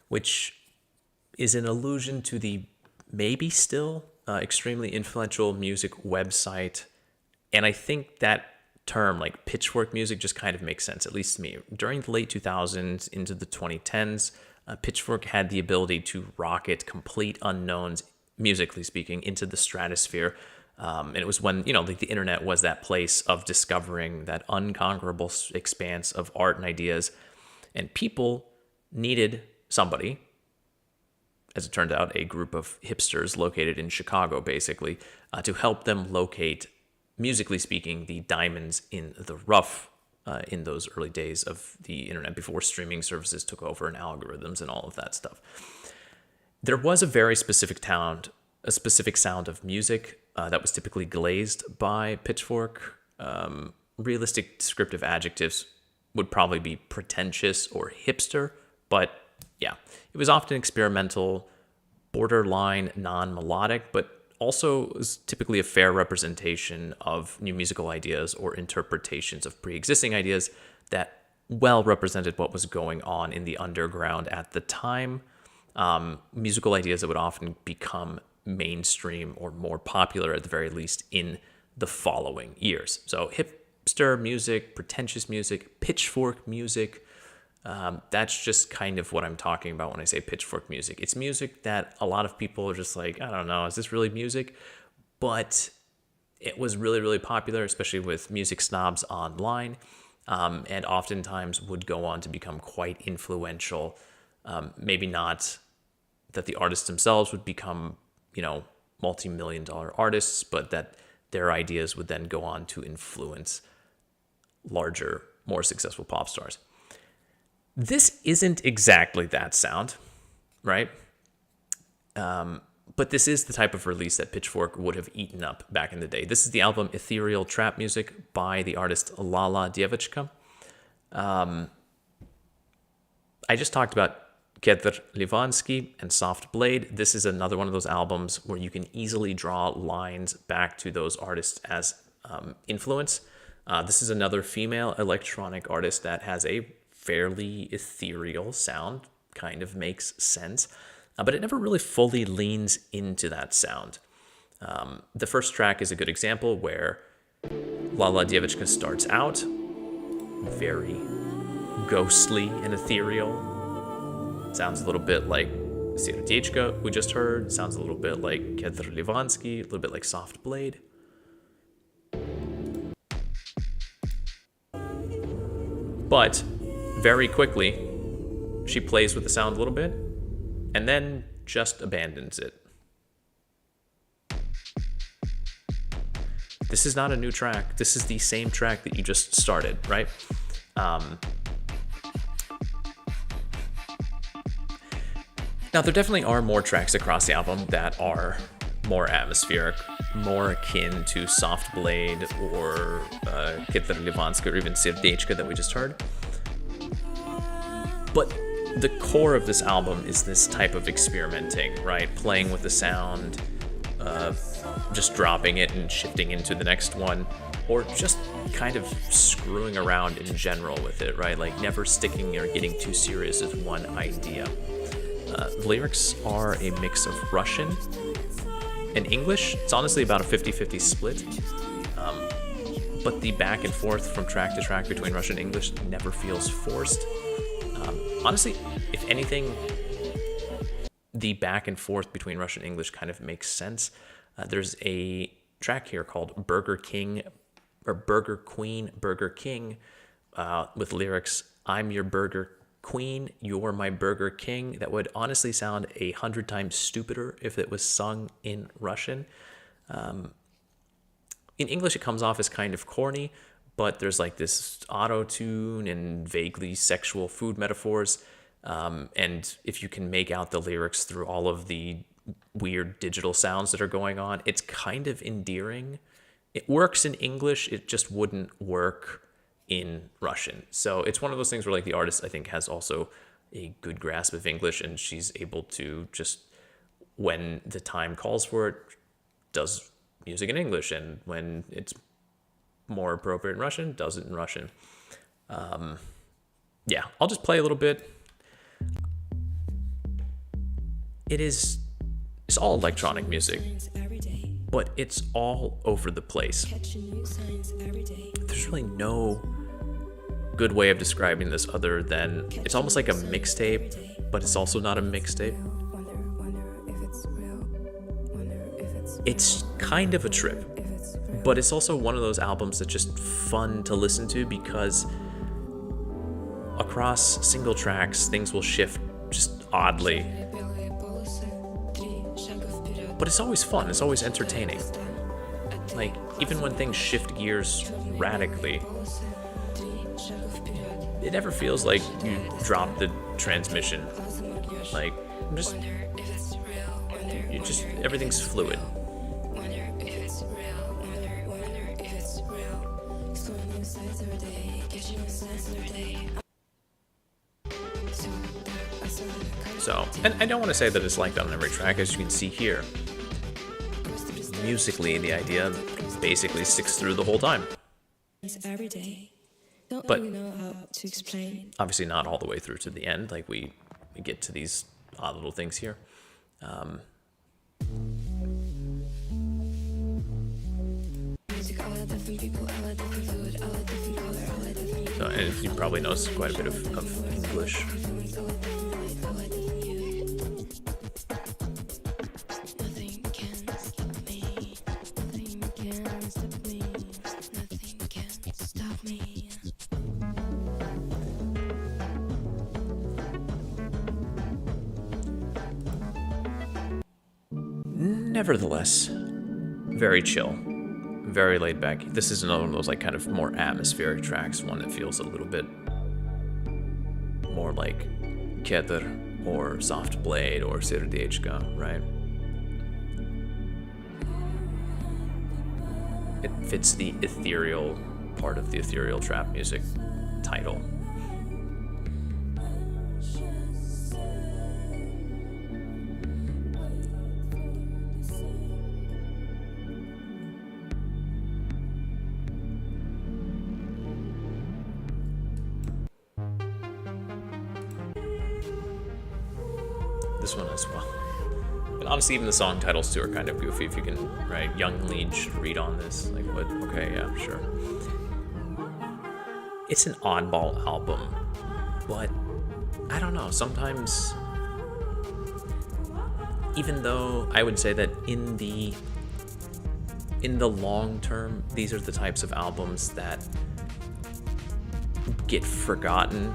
Speaker 1: which is an allusion to the maybe still extremely influential music website. And I think that term, like pitchfork music, just kind of makes sense, at least to me. During the late 2000s into the 2010s, Pitchfork had the ability to rocket complete unknowns, musically speaking, into the stratosphere. And it was when, like the internet was that place of discovering that unconquerable expanse of art and ideas. And people needed somebody, as it turned out, a group of hipsters located in Chicago, basically, to help them locate, musically speaking, the diamonds in the rough in those early days of the internet, before streaming services took over and algorithms and all of that stuff. There was a very specific sound of music that was typically glazed by Pitchfork, realistic descriptive adjectives would probably be pretentious or hipster, but yeah, it was often experimental, borderline non-melodic, but also is typically a fair representation of new musical ideas or interpretations of pre-existing ideas that well represented what was going on in the underground at the time. Musical ideas that would often become mainstream or more popular at the very least in the following years. So hipster music, pretentious music, pitchfork music, that's just kind of what I'm talking about when I say pitchfork music. It's music that a lot of people are just like, I don't know, is this really music? But it was really, really popular, especially with music snobs online, and oftentimes would go on to become quite influential. Maybe not that the artists themselves would become, multi-million-dollar artists, but that their ideas would then go on to influence larger, more successful pop stars. This isn't exactly that sound, right? But this is the type of release that Pitchfork would have eaten up back in the day. This is the album Ethereal Trap Music by the artist Laladevochka. I just talked about Livansky and Soft Blade. This is another one of those albums where you can easily draw lines back to those artists as influence. This is another female electronic artist that has a fairly ethereal sound, kind of makes sense, but it never really fully leans into that sound. The first track is a good example where Laladevochka starts out very ghostly and ethereal. Sounds a little bit like Serdechko we just heard. Sounds a little bit like Livansky, a little bit like Soft Blade. But very quickly, she plays with the sound a little bit and then just abandons it. This is not a new track. This is the same track that you just started, right? Now, there definitely are more tracks across the album that are more atmospheric, more akin to Soft Blade or Livansky or even Serdechko that we just heard. But the core of this album is this type of experimenting, right? Playing with the sound, just dropping it and shifting into the next one, or just kind of screwing around in general with it, right? Like never sticking or getting too serious with one idea. The lyrics are a mix of Russian and English. It's honestly about a 50-50 split. But the back and forth from track to track between Russian and English never feels forced. Honestly, if anything, the back and forth between Russian and English kind of makes sense. There's a track here called Burger King, or Burger Queen, Burger King, with lyrics, I'm your Burger Queen, you're my Burger King. That would honestly sound 100 times stupider if it was sung in Russian. In English, it comes off as kind of corny, but there's like this auto-tune and vaguely sexual food metaphors. And if you can make out the lyrics through all of the weird digital sounds that are going on, it's kind of endearing. It works in English, it just wouldn't work in Russian. So it's one of those things where like the artist, I think, has also a good grasp of English, and she's able to just, when the time calls for it, does music in English, and when it's more appropriate in Russian, does it in Russian. Yeah, I'll just play a little bit. It's all electronic music, but it's all over the place. There's really no good way of describing this other than it's almost like a mixtape, but it's also not a mixtape. It's kind of a trip, but it's also one of those albums that's just fun to listen to because across single tracks, things will shift just oddly. But it's always fun, it's always entertaining. Like, even when things shift gears radically, it never feels like you drop the transmission. Like, everything's fluid. So, and I don't want to say that it's like that on every track, as you can see here. Musically, the idea basically sticks through the whole time. But obviously not all the way through to the end, like we get to these odd little things here. So, and you probably notice quite a bit of English. Nevertheless, very chill, very laid back. This is another one of those like kind of more atmospheric tracks, one that feels a little bit more like Kether or Soft Blade or Serdechko, right? It fits the ethereal part of the ethereal trap music title. This one as well. But honestly, even the song titles too are kind of goofy if you can, right? Young Liege, read on this. Like, what? Okay, yeah, sure. It's an oddball album, but I don't know. Sometimes, even though I would say that in the long term, these are the types of albums that get forgotten,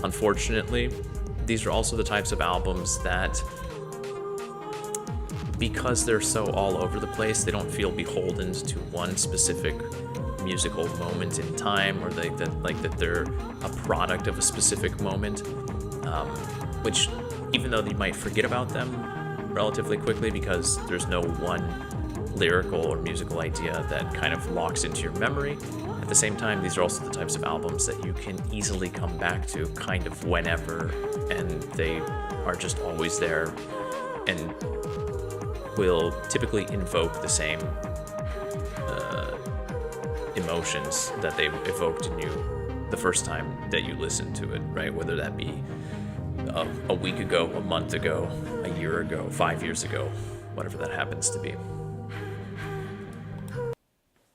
Speaker 1: unfortunately. These are also the types of albums that, because they're so all over the place, they don't feel beholden to one specific musical moment in time, or that they're a product of a specific moment, which, even though you might forget about them relatively quickly because there's no one lyrical or musical idea that kind of locks into your memory, at the same time, these are also the types of albums that you can easily come back to kind of whenever, and they are just always there and will typically invoke the same emotions that they evoked in you the first time that you listened to it, right? Whether that be a week ago, a month ago, a year ago, 5 years ago, whatever that happens to be.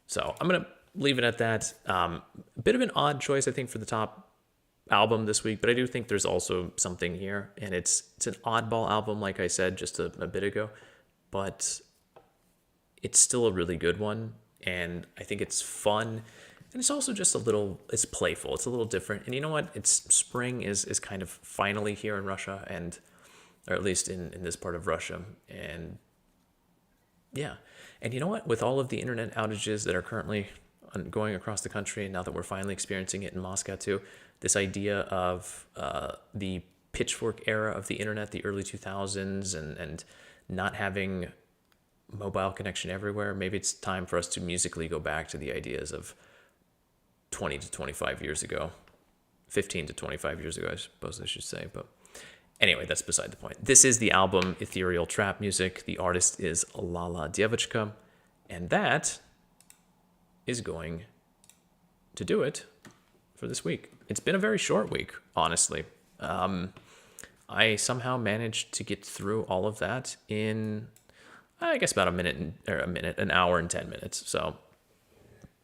Speaker 1: So I'm going to leave it at that. A bit of an odd choice, I think, for the top album this week, but I do think there's also something here, and it's an oddball album, like I said just a bit ago, but it's still a really good one, and I think it's fun, and it's also just it's playful, it's a little different, and you know what, spring is kind of finally here in Russia, and or at least in this part of Russia, and yeah, and you know what, with all of the internet outages that are currently going across the country, and now that we're finally experiencing it in Moscow too, this idea of the pitchfork era of the internet, the early 2000s, and not having mobile connection everywhere, maybe it's time for us to musically go back to the ideas of 20 to 25 years ago, 15 to 25 years ago, I suppose I should say, but anyway, that's beside the point. This is the album Ethereal Trap Music. The artist is Laladevochka, and that is going to do it for this week. It's been a very short week, honestly. I somehow managed to get through all of that in, I guess, about an hour and 10 minutes. So,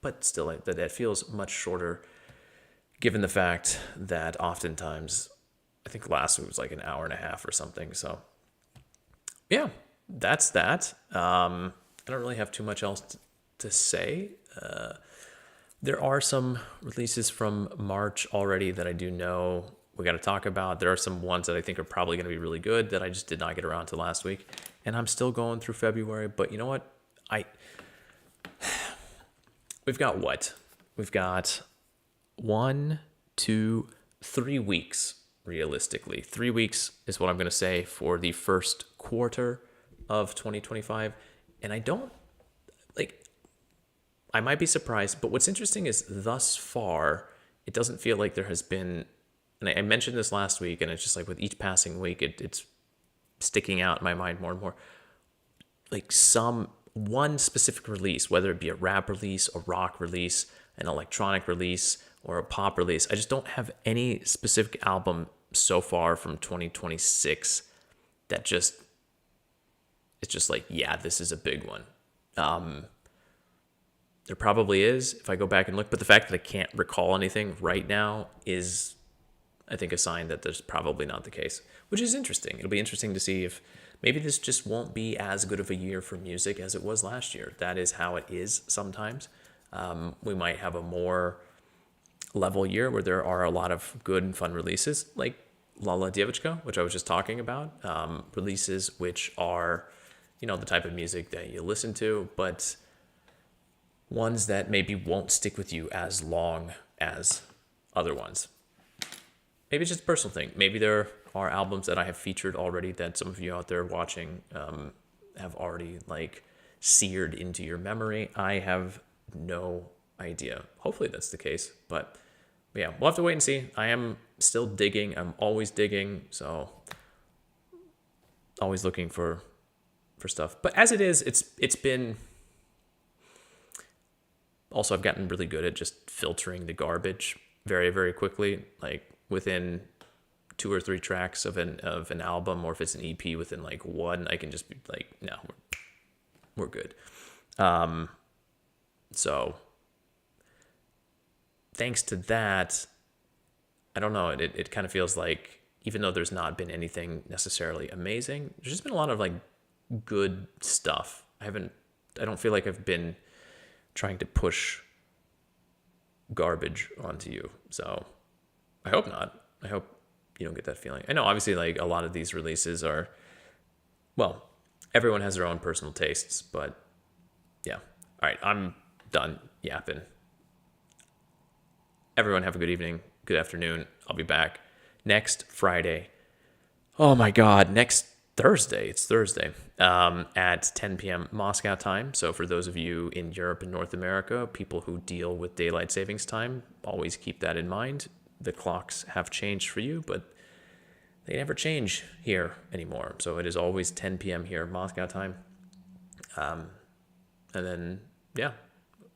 Speaker 1: but still, that feels much shorter, given the fact that oftentimes, I think last week was like an hour and a half or something. So, yeah, that's that. I don't really have too much else to say. There are some releases from March already that I do know we got to talk about. There are some ones that I think are probably going to be really good that I just did not get around to last week, and I'm still going through February. But you know what? We've got 1, 2, 3 weeks realistically. 3 weeks is what I'm going to say for the first quarter of 2025, and I I might be surprised, but what's interesting is thus far, it doesn't feel like there has been, and I mentioned this last week, and it's just like with each passing week, it's sticking out in my mind more and more. Like one specific release, whether it be a rap release, a rock release, an electronic release, or a pop release. I just don't have any specific album so far from 2026 that it's just like, yeah, this is a big one. There probably is if I go back and look, but the fact that I can't recall anything right now is, I think, a sign that there's probably not the case, which is interesting. It'll be interesting to see if maybe this just won't be as good of a year for music as it was last year. That is how it is sometimes. We might have a more level year where there are a lot of good and fun releases, like Laladevochka, which I was just talking about. Releases which are, the type of music that you listen to, but ones that maybe won't stick with you as long as other ones. Maybe it's just a personal thing. Maybe there are albums that I have featured already that some of you out there watching have already like seared into your memory. I have no idea. Hopefully that's the case, but yeah, we'll have to wait and see. I am still digging. I'm always digging, so always looking for stuff. But as it is, it's been. Also, I've gotten really good at just filtering the garbage very, very quickly. Like within 2 or 3 tracks of an album, or if it's an EP within like one, I can just be like, no, we're good. So thanks to that, I don't know. It kind of feels like, even though there's not been anything necessarily amazing, there's just been a lot of like good stuff. I don't feel like I've been trying to push garbage onto you. So I hope not. I hope you don't get that feeling. I know obviously like a lot of these releases are, well, everyone has their own personal tastes, but yeah. All right, I'm done yapping. Everyone have a good evening, good afternoon. I'll be back next Friday. Oh my God, next Thursday. It's Thursday at 10 p.m. Moscow time. So for those of you in Europe and North America, people who deal with daylight savings time, always keep that in mind. The clocks have changed for you, but they never change here anymore. So it is always 10 p.m. here, Moscow time. And then, yeah,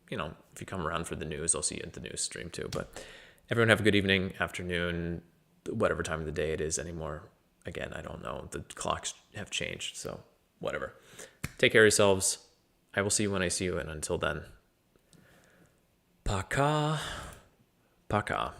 Speaker 1: if you come around for the news, I'll see you at the news stream too. But everyone have a good evening, afternoon, whatever time of the day it is anymore. Again, I don't know. The clocks have changed, so whatever. Take care of yourselves. I will see you when I see you, and until then, пока. Пока.